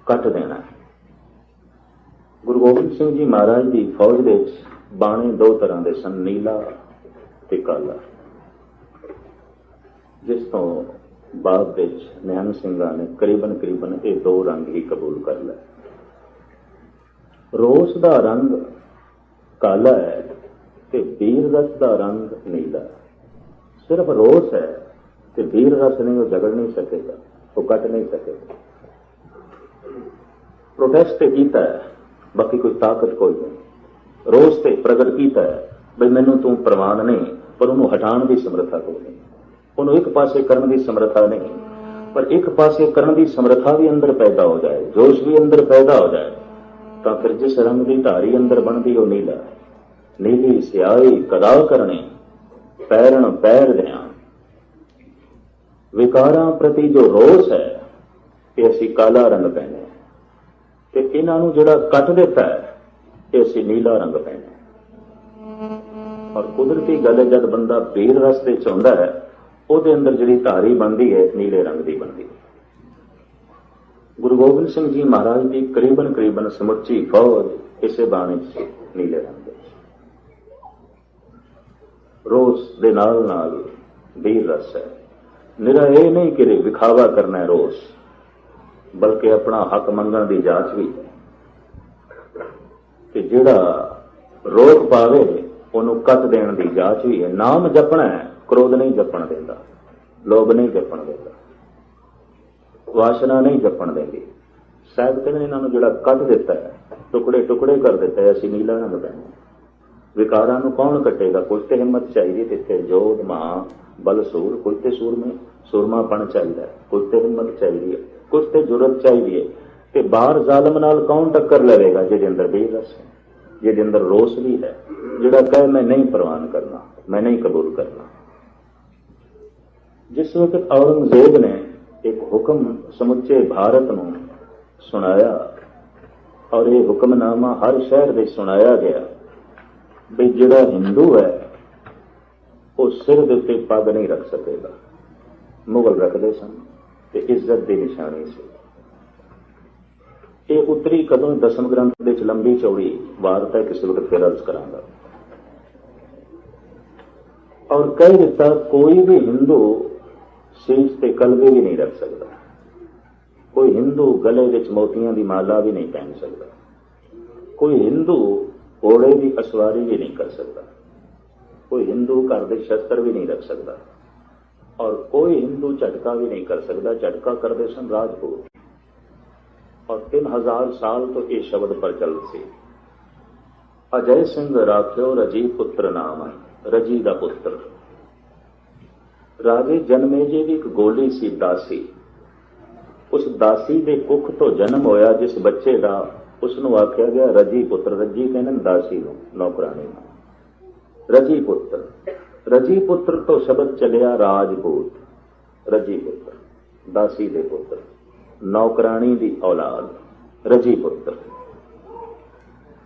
कट देना है। गुरु गोबिंद सिंह जी महाराज की फौज के बाणे दो तरह के सन, नीला ते काला, जिस तो बाद निहंग सिंह ने करीबन करीबन ये दो रंग ही कबूल कर लिया। रोस का रंग काला है ते वीर रस का रंग नीला। सिर्फ रोस है ते वीर रस नहीं, वो झगड़ नहीं सकेगा, वो कट नहीं सकेगा। प्रोटेस्ट किया है, बाकी कोई ताकत कोई नहीं। रोस ते प्रगट किया है बई मैनू तू प्रवान नहीं, पर उन्होंने हटाने की समर्था कोई नहीं, उन्होंने एक पासे करने की समर्था नहीं, पर एक पासे करने की समर्था भी अंदर पैदा हो जाए, जोश भी अंदर पैदा हो जाए, तो फिर जिस रंग की धारी अंदर बनती वो नीला, नीली स्याही कदा करनी पैरण पैर दिया। विकारां प्रति जो रोस है कि असी काला रंग पहने, ते इन्हां जिहड़ा कट दिता है कि असी नीला रंग पहने। और कुदरती गल है जब बंदा वीर रस्ते चाहता है ਉਹਦੇ अंदर जी धारी बनती है नीले रंग की बनती है। गुरु गोबिंद सिंह जी महाराज की करीबन करीबन समुची फौज इसे बाणे से नीले रंग रोस दे नाल नाल वीर रस है। निरा ये नहीं कि विखावा करना है रोस, बल्कि अपना हक मंगण की जांच भी कि जिहड़ा रोक पावे उन्होंने कट देने की जांच भी है। नाम जपना है, क्रोध नहीं जपण देता, लोभ नहीं जपण देता, वासना नहीं जपण देती। साहब कहते इन्होंने जिहड़ा कट दिता है, टुकड़े टुकड़े कर दिता है, असीं नीला रंग पहनना। विकारां नूं कौन कटेगा? कुछ तो हिम्मत चाहिए, तिथे जोध मां बल सूर, कुछ तो सूर में सुरमापन चाहिए, कुछ तो हिम्मत चाहिए, कुछ तो जुरत चाहिए। कि बाहर जालम नाल कौन टक्कर लवेगा जिहदे अंदर बेरस है, जिहदे अंदर रोस भी है, जिहड़ा कहे मैं नहीं प्रवान करना, मैं नहीं कबूल करना। जिस वक्त औरंगजेब ने एक हुक्म समुचे भारत नूं सुनाया और ये हुक्मनामा हर शहर में सुनाया गया भी जिहड़ा हिंदू है वो सिर दे उत्ते पग नहीं रख सकेगा। मुगल रखते सन ते इज्जत की निशानी से। ये उत्तरी कदों दसम ग्रंथ के लंबी चौड़ी वार्ता किसी वक्त फिर अर्ज करांगा। और कह दिता कोई भी हिंदू सीस ते कलवे भी नहीं रख सकता, कोई हिंदू गले विच मोतियां की माला भी नहीं पहन सकता, कोई हिंदू घोड़े की असवारी भी नहीं कर सकता, कोई हिंदू घर के शस्त्र भी नहीं रख सकता, और कोई हिंदू झटका भी नहीं कर सकता। झटका करते सन राजपूत। और 3000 साल तो ये शब्द प्रचलित से। अजय सिंह राख्यो रजी पुत्र नाम है, रजी का पुत्र। राजे जनमेजे की एक गोली सी दासी, उस दासी के कुख तो जन्म होया जिस बच्चे का, उसनों आख्या गया रजी पुत्र। रजी कहने दासी नूं, नौकरानी नूं रजी पुत्र। रजी पुत्र तो शब्द चलिया राजपूत, रजी पुत्र, दासी दे पुत्र, नौकरानी दी औलाद, रजी पुत्र।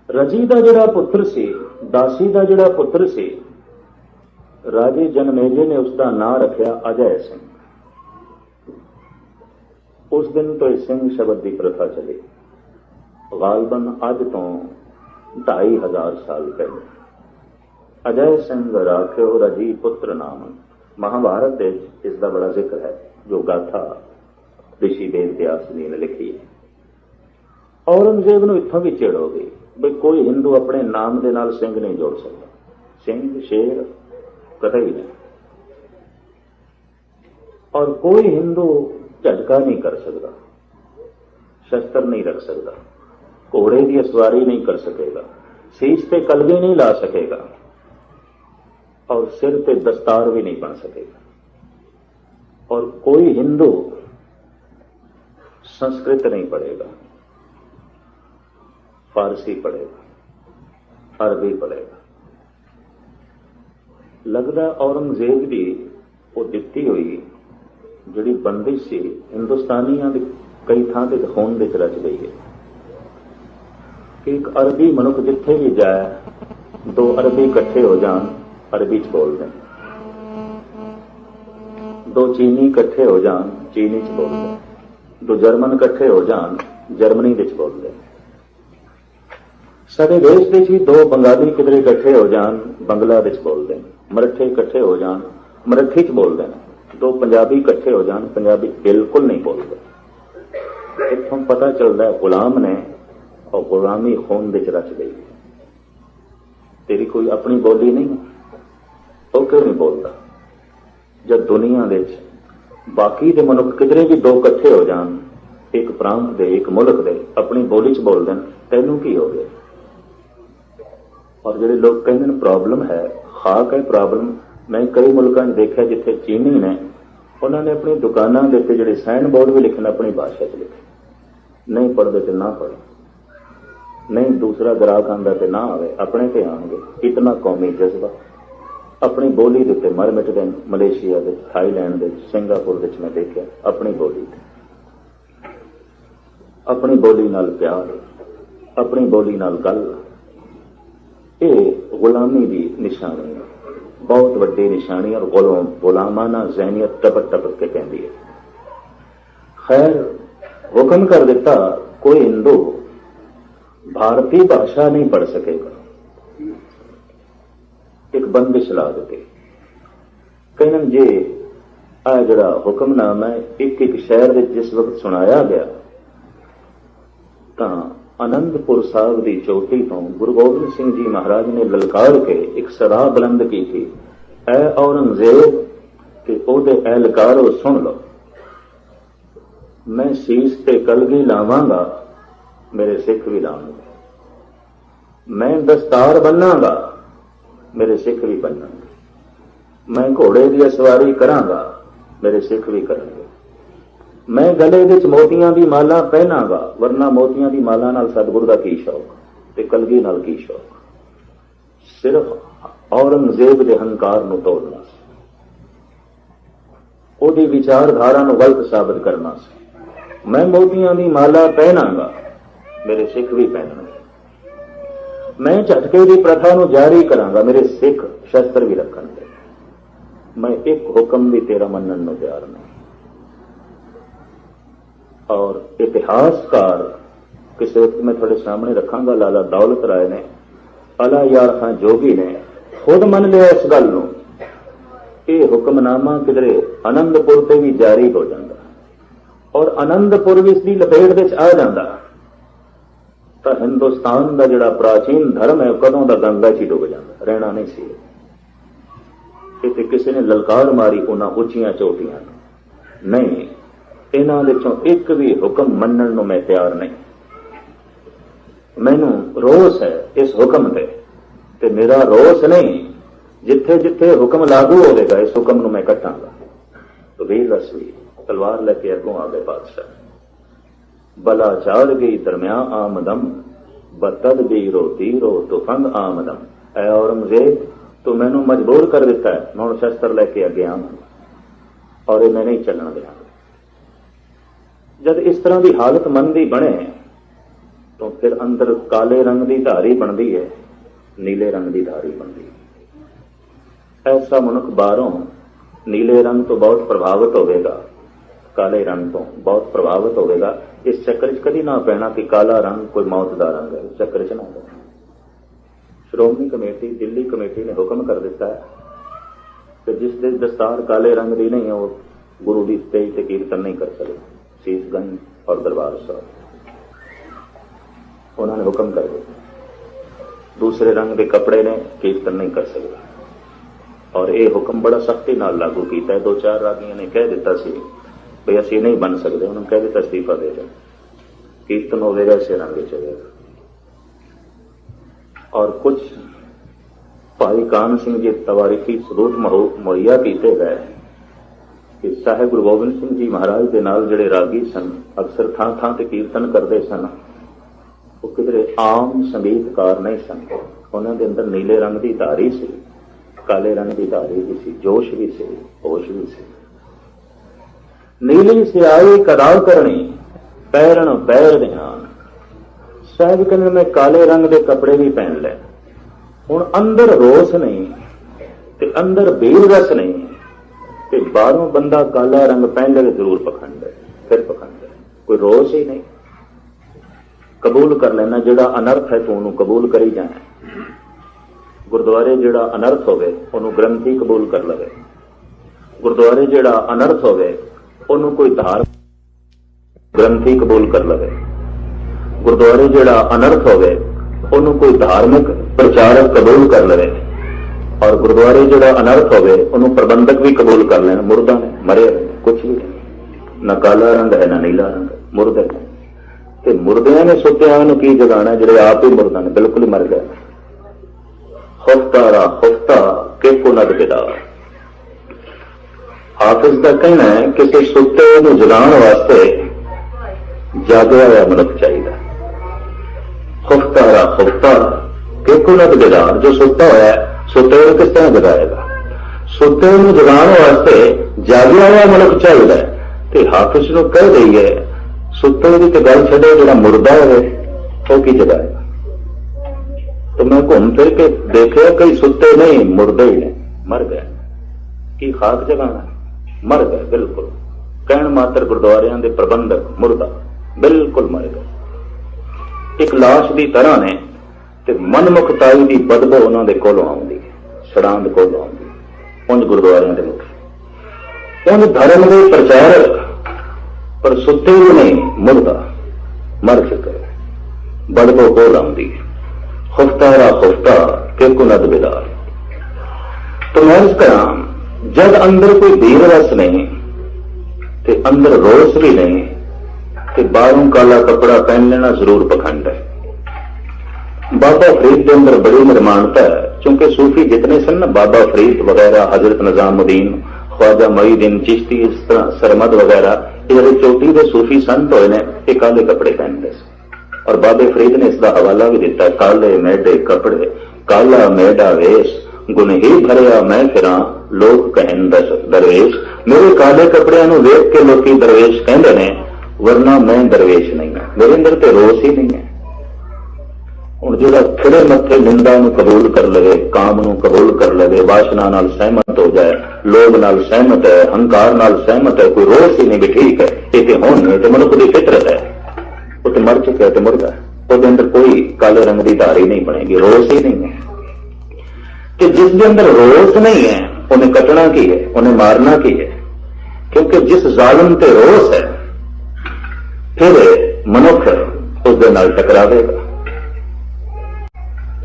रजी का जिहड़ा पुत्र सी, दासी का जिहड़ा पुत्र सी, राजे जनमेजे ने उसका नाम रखा अजय सिंह। उस दिन तो सिंह शब्द की प्रथा चली, गालबन अज तो 2500 साल पहले। अजय सिंह राख्यो रजी पुत्र नाम। महाभारत इसका बड़ा जिक्र है, जो गाथा ऋषि वेद व्यास जी ने लिखी है। औरंगजेब नूं इत्थों भी चिड़ हो गई भी कोई हिंदू अपने नाम के नाल सिंह नहीं जोड़ सकता, सिंह शेर कतई नहीं। और कोई हिंदू झटका नहीं कर सकता, शस्त्र नहीं रख सकता, घोड़े की सवारी नहीं कर सकेगा, शीश पे कलगी नहीं ला सकेगा और सिर पे दस्तार भी नहीं बन सकेगा। और कोई हिंदू संस्कृत नहीं पढ़ेगा, फारसी पढ़ेगा, अरबी पढ़ेगा। लगदा औरंगजेब की वो दिती हुई जिहड़ी बंदिश सी हिंदुस्तानियों की कई थां ते खून विच रच गई है कि एक अरबी मनुख जिथे भी जाए, दो अरबी इकट्ठे हो जान, अरबी च बोल दें, दो चीनी इकट्ठे हो जान, चीनी च बोल दें, दो जर्मन इकट्ठे हो जान, जर्मनी विच बोल दें। साडे देश विच भी दो बंगाली किधरे इकट्ठे हो जान, बंगला विच बोल दें, मराठे इकट्ठे हो जान, मराठी च बोल दें, दो पंजाबी इकट्ठे हो जान, पंजाबी बिल्कुल नहीं बोलते। इत्थों पता चलता है गुलाम ने और गुलामी खून विच रच गई। तेरी कोई अपनी बोली नहीं, वो क्यों नहीं बोलता? जब दुनिया दे बाकी दे मनुख किधरे भी दो इकट्ठे हो जान, एक प्रांत दे, एक मुल्क दे, अपनी बोली च बोल दें, तैनूं की हो गया? और ਜਿਹੜੇ लोग कहते हैं प्रॉब्लम है, खाक है प्रॉब्लम। मैं कई मुल्कों में देखा जिथे चीनी ने उन्होंने अपनी दुकानों के उत्ते जिहड़े साइन बोर्ड भी लिखे अपनी भाषा च लिखे, नहीं पढ़ते तो ना पढ़े, नहीं दूसरा ग्राहक आंदा तो ना आवे, अपने ते आएंगे। इतना कौमी जज्बा अपनी बोली के उत्ते मर मिटदे। मलेशिया के, थाईलैंड के, सिंगापुर के मैं देखा अपनी बोली, अपनी बोली नाल प्यार, अपनी बोली नाल गल। ये गुलामी की निशानी है, बहुत वड्डी निशानी। और गुलामाना ज़हनियत टपक टपक के कहती है। खैर हुक्म कर दिता कोई हिंदू भारतीय भाषा नहीं पढ़ सकेगा, एक बंदिश ला दी। कहन जे आ जड़ा हुक्मनामा है एक एक शहर में जिस वक्त सुनाया गया तो आनंदपुर साहब की चोटी तो गुरु गोबिंद सिंह जी महाराज ने ललकार के एक सदा बुलंद की थी, ऐ औरंगजेब कि ओदे एहलकारो सुन लो, मैं शीश पे कलगी लावांगा, मेरे सिख भी लाएंगे, मैं दस्तार बन्नांगा, मेरे सिख भी बन्नांगे, मैं घोड़े की सवारी करांगा, मेरे सिख भी करेंगे, मैं गले विच मोतियां दी माला पहनांगा, वरना मोतियां दी माला नाल सतगुरु दा की शौक ते कलगी नाल की शौक। सिर्फ औरंगजेब दे हंकार नूं तोड़ना सी, ओदी विचारधारा नूं गलत साबित करना सी। मैं मोतियां दी माला पहनांगा, मेरे सिख भी पहनणगे, मैं झटके की प्रथा नूं जारी करांगा, मेरे सिख शस्त्र भी रखणगे, मैं एक हुक्म भी तेरा मनण नूं तैयार नहीं। और इतिहासकार किसी वक्त मैं थोड़े सामने रखांगा, लाला दौलत राय ने, अला यार खां जोगी ने खुद मन लिया इस गल नूं। ये हुक्मनामा किधरे आनंदपुर से भी जारी हो जाता और आनंदपुर भी इसकी लपेट विच आ जाता तो हिंदुस्तान का जिहड़ा प्राचीन धर्म है कदों दा गंगा च डुब जाता, रहना नहीं सी। इत्थे किसी ने ललकार मारी उन्हां उच्चियां चोटियां नहीं, इन्हां विचों एक भी हुक्म मनण नूं मैं तैयार नहीं। मैनू रोस है इस हुक्म ते मेरा रोस नहीं, जिथे जिथे हुक्म लागू होगा इस हुक्म नूं मैं कटांगा। तो वीर रसवी तलवार लेके अगों आ गए बादशाह, बला चार गई दरमिया आमदम, बतद बीरो तीरो तुफंग आमदम। ऐ औरंगजेब तू मैनू मजबूर कर दिता है, मैं हुण शस्त्र लेके अगे आवांगा और मैं नहीं चलना देंगा। जब इस तरह की हालत मन की बने तो फिर अंदर काले रंग की धारी बनती है, नीले रंग की धारी बनती है। ऐसा मनुख बाहरों नीले रंग तो बहुत प्रभावित होगा, काले रंग तो बहुत प्रभावित होगा। इस चक्कर च कभी ना पैना कि काला रंग कोई मौत का रंग है, इस चक्कर च ना पैना। श्रोमणी कमेटी दिल्ली कमेटी ने हुक्म कर दिता है कि जिस दिन दस्तार काले रंग की नहीं है वो गुरु की तेज से कीर्तन नहीं कर सकते। शीशगंज और दरबार साहब उन्होंने हुक्म कर दिया, दूसरे रंग के कपड़े ने कीर्तन नहीं कर सकता। और यह हुक्म बड़ा सख्ती नाल लागू किया। दो चार रागियों ने कह दिता सी भी असी नहीं बन सकते, उन्होंने कह दिता अस्तीफा दे जाओ, कीर्तन होगा इसे रंग चलेगा। और कुछ भाई कान सिंह जी तवारीखी सबूत मुहैया किए गए कि साहिब गुरु गोबिंद सिंह जी महाराज के नाल जिहड़े रागी सन अक्सर थां थां ते कीर्तन करते सन, वो किधरे आम संगीतकार नहीं सन। उन्होंने अंदर नीले रंग की धारी सी, काले रंग की धारी भी सी, जोश भी से, होश भी से। नीली सियाई कदा करनी पैरण पैर ध्यान। साहब कहने मैं काले रंग के कपड़े भी पहन ले, हुण अंदर रोस नहीं ते अंदर बीर रस नहीं ते बाहरों बंदा काला रंग पहन ले जरूर पखंड है, फिर पखंड है, कोई रोस ही नहीं। कबूल कर लेना जिहड़ा अनर्थ है तो उन्होंने कबूल करी जाए। गुरुद्वारे जिहड़ा अनर्थ होवे उन्होंने ग्रंथी कबूल कर लवे, गुरुद्वारे जिहड़ा अनर्थ होवे उन्होंने कोई धार ग्रंथी कबूल कर लवे, गुरुद्वारे जिहड़ा अनर्थ होवे उन्होंने कोई धार्मिक प्रचारक कबूल कर लवे, और गुरुद्वारे जिहड़ा अनर्थ होवे उन्होंने प्रबंधक भी कबूल कर लेना। मुर्दा ने मरे कुछ भी नहीं, न काला रंग है न नीला रंग, मुर्दे ने ते मुर्दियां ने सुत्तियां नूं की जगाना जिहड़े आप ही मुर्दा ने बिल्कुल ही मर गए। खुफ्तारा खुफ्ता के कुनद बिदार। हाफिज का कहना है किसी सुत्ते नूं जगाउण वास्ते जागया हुआ मनुख चाहिए। खुफ्तारा खुफ्ता के कुनद बिदार, जो सुत्ता होया सुत्ते नूं किस तरह जगाएगा? सुत्ते नूं जगाउण वास्ते जागया हुआ मनुख चाहिए। ते हाफिज नूं कह दईए सुत्ते की तो गल छड़े, जो मुर्दा हो वो की जगाएगा? तो मैं घूम फिर के देखा कई सुत्ते नहीं मुर्दे ही ने, मर गए। की खाक जगाना? मर गए बिल्कुल। कहण मात्र गुरुद्वारियां दे प्रबंधक मुर्दा बिल्कुल मर गए। एक लाश की तरह ने ते मनमुखताई की बदबू उन्हों के कोलों आउंदी, छड़ांद कोलों आउंदी। उंज गुरुद्वारियां दे मुखी, उंज धर्म के प्रचारक, पर सुते भी नहीं, मुर्दा मर चुके, बदबू कोल आउंदी। खुफ्तारा खुफ्ता के कुनद बिदार। तो मैं इस तरह जब अंदर कोई धीर रस नहीं ते अंदर रोस भी नहीं ते बाहरों काला कपड़ा पहन लेना जरूर पखंड है। बाबा फरीद के अंदर बड़ी निर्माणता है, क्योंकि सूफी जितने सन ना, बाबा फरीद वगैरह, हजरत निजामुद्दीन, ख्वाजा मोईनुद्दीन चिश्ती, इस तरह सरमद वगैरह, ये चोटी के सूफी संत होए ने, ये काले कपड़े पहनते थे। और बाबे फरीद ने इसका हवाला भी दिता, काले मेढे कपड़े काला मेढा वेश, गुण ही भरिया मैं फिरा लोग कहन दरवेश। मेरे काले कपड़ियां नूं वेख के लोकी दरवेश कहंदे ने, वरना मैं दरवेश नहीं है, मेरे अंदर तो रोस ही नहीं है। हुण जिहड़ा खिड़े मत्थे निंदा नूं कबूल कर लवे, काम नूं कबूल कर लवे, वासना नाल सहमत हो जाए, लोभ नाल सहमत है, हंकार नाल सहमत है, कोई रोस ही नहीं भी ठीक है, ये तो हुण तो मनुख की फितरत है, वो तो मर चुका है, तो मुर्दा है, उसके अंदर कोई काले रंग की धारी नहीं बनेगी, रोस ही नहीं है। कि जिसके अंदर रोस नहीं है उन्हें कटना की है, उन्हें मारना की है, क्योंकि जिस जालिम ते रोस है फिर मनुख उसके नाल टकरावेगा।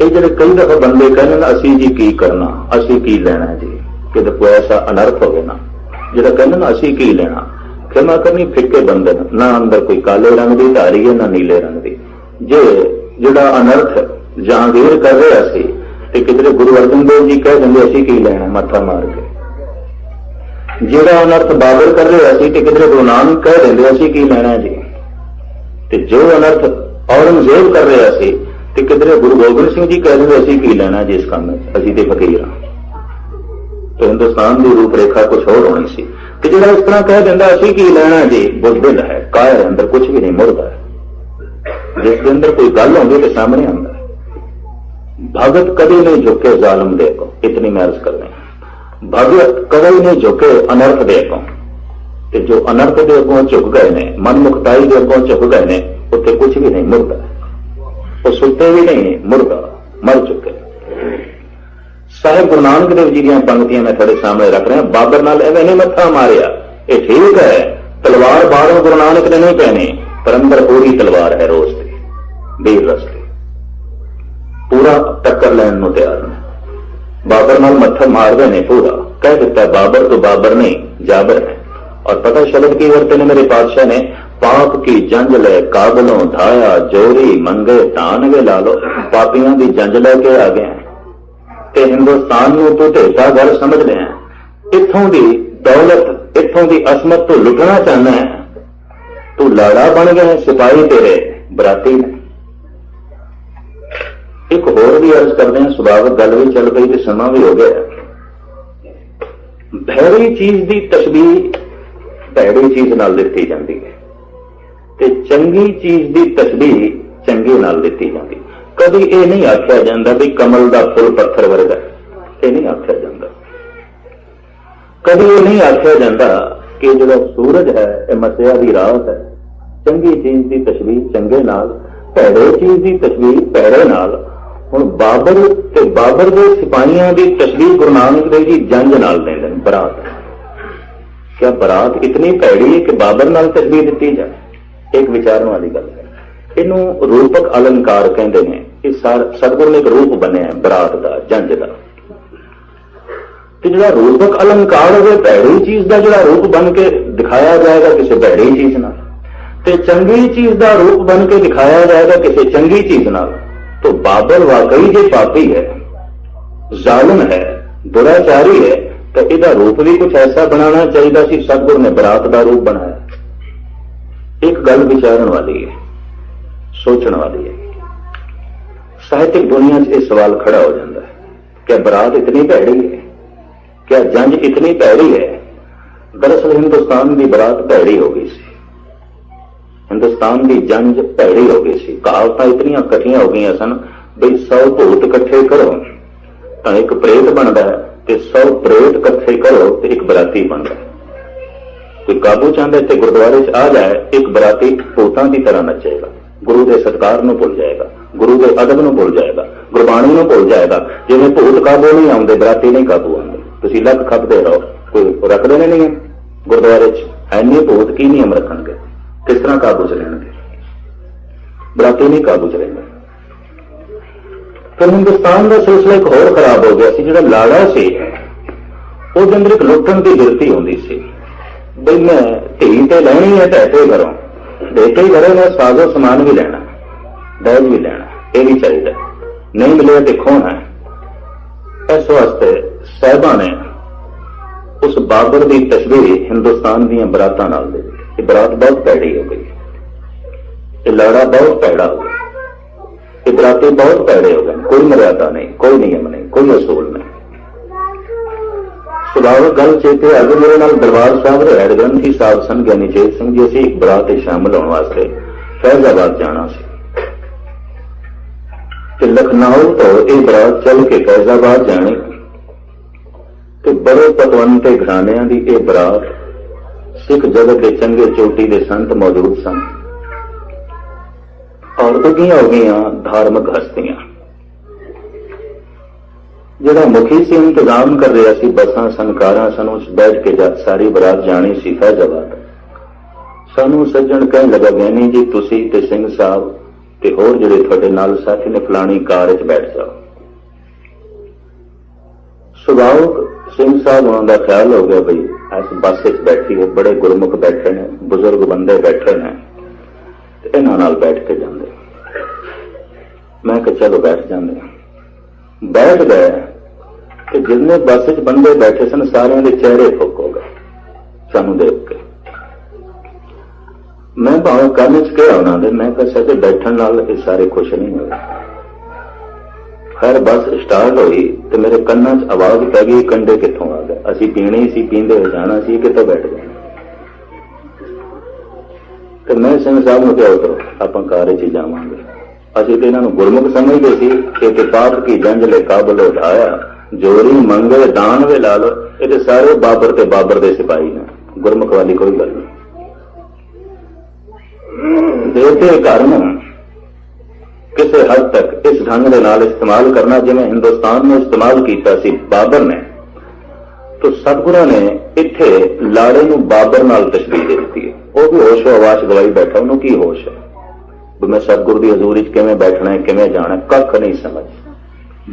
ये जो कई दफा बंदे कहने असी जी की करना, असी की लेना जी, कि कोई ऐसा अनर्थ हो ना, जो कहने असी की लेना, क्षमा करनी फिक्के बंदे ना, अंदर कोई काले रंग की धारी है ना नीले रंग की। जे जोड़ा अनर्थ जहांगीर कर रहे असी ते किधरे गुरु अर्जन देव जी कह देंगे असी की लेना मत्था मार के। जोड़ा अनर्थ बाबर कर रहे असी ते किधरे गुरु नानक कह देंगे असी की लेना जी। ते जो अनर्थ औरंगजेब कर रहे असी ते किधरे गुरु गोबिंद सिंह जी कह देंगे असी की लेना जी, इस काम में असी ते फकीर हाँ। तो हिंदुस्तान की रूपरेखा कुछ और होनी सी कि जो इस तरह कह देंगे असी की लेना जी, बुजदिल है, कायर अंदर कुछ भी नहीं, मुर्दा है। जिसके अंदर कोई गल होगी तो सामने आता है। भगत कभी नहीं झुके जालम देखो, इतनी मैं अर्ज कर रहे। भगत कभी नहीं झुके अनर्थ देखो, कि जो अनर्थ के अगों झुक गए ने, मनमुखताई के अगों झुक गए ने, उत्थे कुछ भी नहीं, मुर्दा है। वो सुते भी नहीं, मुर्दा, मर चुके। साहिब गुरु नानक देव जी दी पंक्तियां मैं थोड़े सामने रख रहा। बाबर नाल एवें नहीं मत्था मारिया, ये ठीक है, तलवार बाहरों गुरु नानक ने नहीं पहनी, पर अंदर पूरी तलवार है रोज की, बीर रस की, पूरा टक्कर लैन को तैयार ने। बाबर नाल मत्था मारदे ने पूरा, कह दिता बाबर तो बाबर नहीं जाबर है, और पता शब्द की वरते ने मेरे पातशाह ने, पाप की जंज ले काबलों धाया, जोरी मंगे तान वे ला लो। पापियां की जंज लैके आ गए ते हिंदुस्तान में तू ढेटा घर समझ रहे हैं। इत्थों की दौलत, इत्थों की असमत तू लुटना चाहना है, तू लाड़ा बन गया है, सिपाही तेरे बराती ने। एक होर भी अर्ज करते हैं, सुभाविक गल भी चल पई ते समा भी हो गया। भैड़ी चीज की तस्वीर भैड़ी चीज नाल दिती जाती है ते चंगी चीज की तस्वीर चंगी नाल दिती जाती। कभी ये नहीं आख्या जाता भी कमल का फुल पत्थर वर्गा, ये नहीं आख्या जाता। कभी ये नहीं आख्या जाता कि जो सूरज है यह मसिया की रात है। चंगी चीज की तस्वीर चंगे नाल, भैड़े चीज की तस्वीर भैड़े नाल। हुण बाबर ते बाबर के सिपाहियों की तस्वीर गुरु नानक देव जी जंज नाल देंदे ने, बरात। क्या बरात इतनी भैड़ी है कि बाबर नाल तस्वीर दी जाए? एक विचारन वाली गल है। इनू रूपक अलंकार कहते हैं। इस सतगुरु ने एक रूप बने बरात का, जंज का। जो रूपक अलंकार हो, भैड़ी चीज का जो रूप बन के दिखाया जाएगा किसी भैड़ी चीज नाल, ते चंगी चीज का रूप बन के दिखाया जाएगा किसी चंगी चीज नाल, तो बाबर वाकई जो पापी है, जालिम है, दुराचारी है, तो इसका रूप भी कुछ ऐसा बनाना चाहिए सी। सतगुरु ने बरात का रूप बनाया। एक गल विचारन वाली है, सोचने वाली है। साहित्यिक दुनिया से यह सवाल खड़ा हो जाता है, क्या बरात इतनी भैड़ी है? क्या जंज इतनी भैड़ी है? दरअसल हिंदुस्तान की बरात भैड़ी हो गई सी, हिंदुस्तान की जंज भैड़ी हो गई सी। कहावत इतनियां कठिया हो गई सन बई 100 भूत इकट्ठे करो तो एक प्रेत बनता है, ते 100 प्रेत इकट्ठे करो तो एक बराती बनता है। कोई काबू चाहता है गुरुद्वारे च आ जाए, एक बराती भूतां की तरह नचेगा, गुरु के सत्कार नूं भुल जाएगा, गुरु के अदब नूं भुल जाएगा, गुरबाणी नूं भुल जाएगा। जिवें भूत काबू नहीं आउंदे, बराती नहीं काबू आउंदे। तुसीं लख खपदे रहो, कोई रखदे ने नियम गुरुद्वारे च? ऐने भूत की नियम रखणगे? किस तरह काबू च रहणगे? बराती नहीं काबू च रहेंगे। फिर हिंदुस्तान का सिलसिला एक होर खराब हो गया सी। जिहड़ा लाड़ा सी उसदे अंदर एक लुटण की गिरती होंदी सी, बई मैं धी ते लैणी है, ढैते घरों देते ही घरों मैं साजो समान भी लेना, दहेज भी लेना, यह भी चाहिए, नहीं मिले तो खोना है। इस वास्ते साहिबा ने उस बाबर की तस्वीर हिंदुस्तान दी बरातां नाल दे दी। बरात बहुत भैड़ी हो गई, ये लाड़ा बहुत भैड़ा हो गया, ये बराती बहुत भैड़े हो गए। कोई मर्यादा नहीं, कोई नियम नहीं, कोई असूल नहीं। सुभाविक गल चेते अग मेरे नाल दरबार साहब रिहायत ग्रंथी साहब सन ज्ञानी चेत सिंह जी। असीं एक बरात शामिल होने वास्ते फैजाबाद जाना सी ते लखनऊ तो यह बरात चल के फैजाबाद जानी ते बड़े पतवंते घराणियां दी यह बरात। सिख जगत के चंगे चोटी के संत मौजूद सन और उगियां उगियां धार्मिक हस्तियां। जिहड़ा मुखी से इंतजाम कर रहा सी, बसां सन, कारां सन, उस बैठ के सारी बरात जानी सी फैजाबाद। सानू सज्जण कहन लगा, ज्ञानी जी तुसी ते सिंह साहब ते होर जिहड़े तुहाडे नाल साथी ने फलानी कार च बैठ जाओ। सुभाविक सिंह साहब उन्होंने ख्याल हो गया बई इस बस च बैठी है, बड़े गुरमुख बैठे ने, बुजुर्ग बंदे बैठे ने, इन्हां नाल बैठ के जांदे। मैं कहा चलो बैठ जांदे। बैठ गए कि जितने बस च बंदे बैठे सन सारे के चेहरे फुक हो गए सानू देख के। मैं भावें कन च कहा उन्होंने, मैं कहा सर बैठन नाल ये सारे खुश नहीं हुए। खैर बस स्टार्ट हुई तो मेरे कन्ना च आवाज पै गई, कंडे कितों आ गए? असीं पीने सी, पींदे हो जाना सी, कितों बैठ गए? तो मैं सिंह साहब ने कहा उतरो, आपां कार च जावांगे। असीं तो इन्हां नूं गुरमुख समझते सी कि पाप की जंज ले काबल उठाया, जोरी मंगे दान वे ला लो। ये सारे बाबर ते बाबर दे सिपाही ने, गुरमुख वाली कोई गल नहीं। देवते घर में किसी हद तक इस ढंग के नाल इस्तेमाल करना जिवें हिंदुस्तान में इस्तेमाल किया सी बाबर ने, तो सतगुरु ने इत्थे लाड़े नूं बाबर नाल तशबीह दे दी है। वह भी होशो आवाश गवाई बैठा, उन्होंने की होश है भी मैं सतगुरु की हजूरी च किवें बैठना है, किवें जाना है, कख नहीं समझ।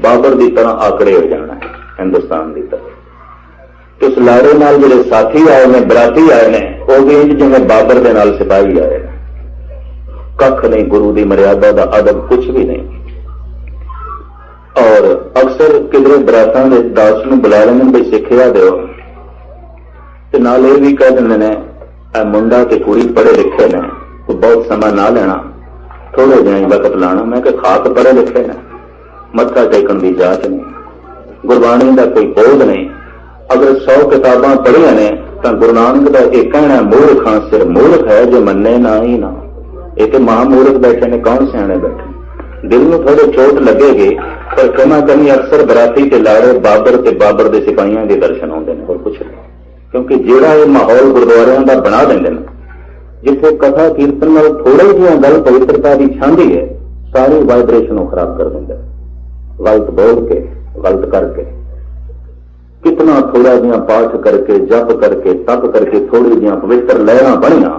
बाबर की तरह आंकड़े हो जाना है हिंदुस्तान की तरफ। उस लाड़े नाल जिहड़े साथी आए ने, बराती आए ने, वो भी इंज जिवें बाबर दे नाल सिपाही आए ने। कख नहीं, गुरु की मर्यादा का अदब कुछ भी नहीं। और अक्सर किधरे बरातां दे दास नूं बुला लेंदे बई सिक्ख्या दिओ, ते नाल इह भी कह दिंदे ने मुंडा ते कुड़ी पढ़े लिखे ने, बहुत समा ना लेना, थोड़े जिहा ही वक्त लाना। मैं कि खाक पढ़े लिखे ने, मत्था टेकन की जांच नहीं, गुरबाणी का कोई बोध नहीं। अगर 100 किताबां पढ़िया ने तो गुरु नानक का एक कहना, मूर्खां सिर मूर्ख है जो मन्ने ना ही ना। एक महामूर्ख बैठे ने, कौन सियाणे बैठे। दिल में थोड़ी चोट लगेगी, पर कमा कमी अक्सर बराती के लाड़े बाबर ते बाबर के सिपाहियों के दर्शन आते हैं, और कुछ नहीं। क्योंकि जिहड़ा ये माहौल गुरुद्वारियां का बना देंगे ना, जिथे कथा कीर्तन नाल थोड़ी जी गल पवित्रता की छांदी है, सारी वाइब्रेशन खराब कर देंगे। गलत बोल के, गलत करके, कितना थोड़ा जिहा पाठ करके, जप करके, तप करके, थोड़ी जिहा पवित्र लहरां बनिया,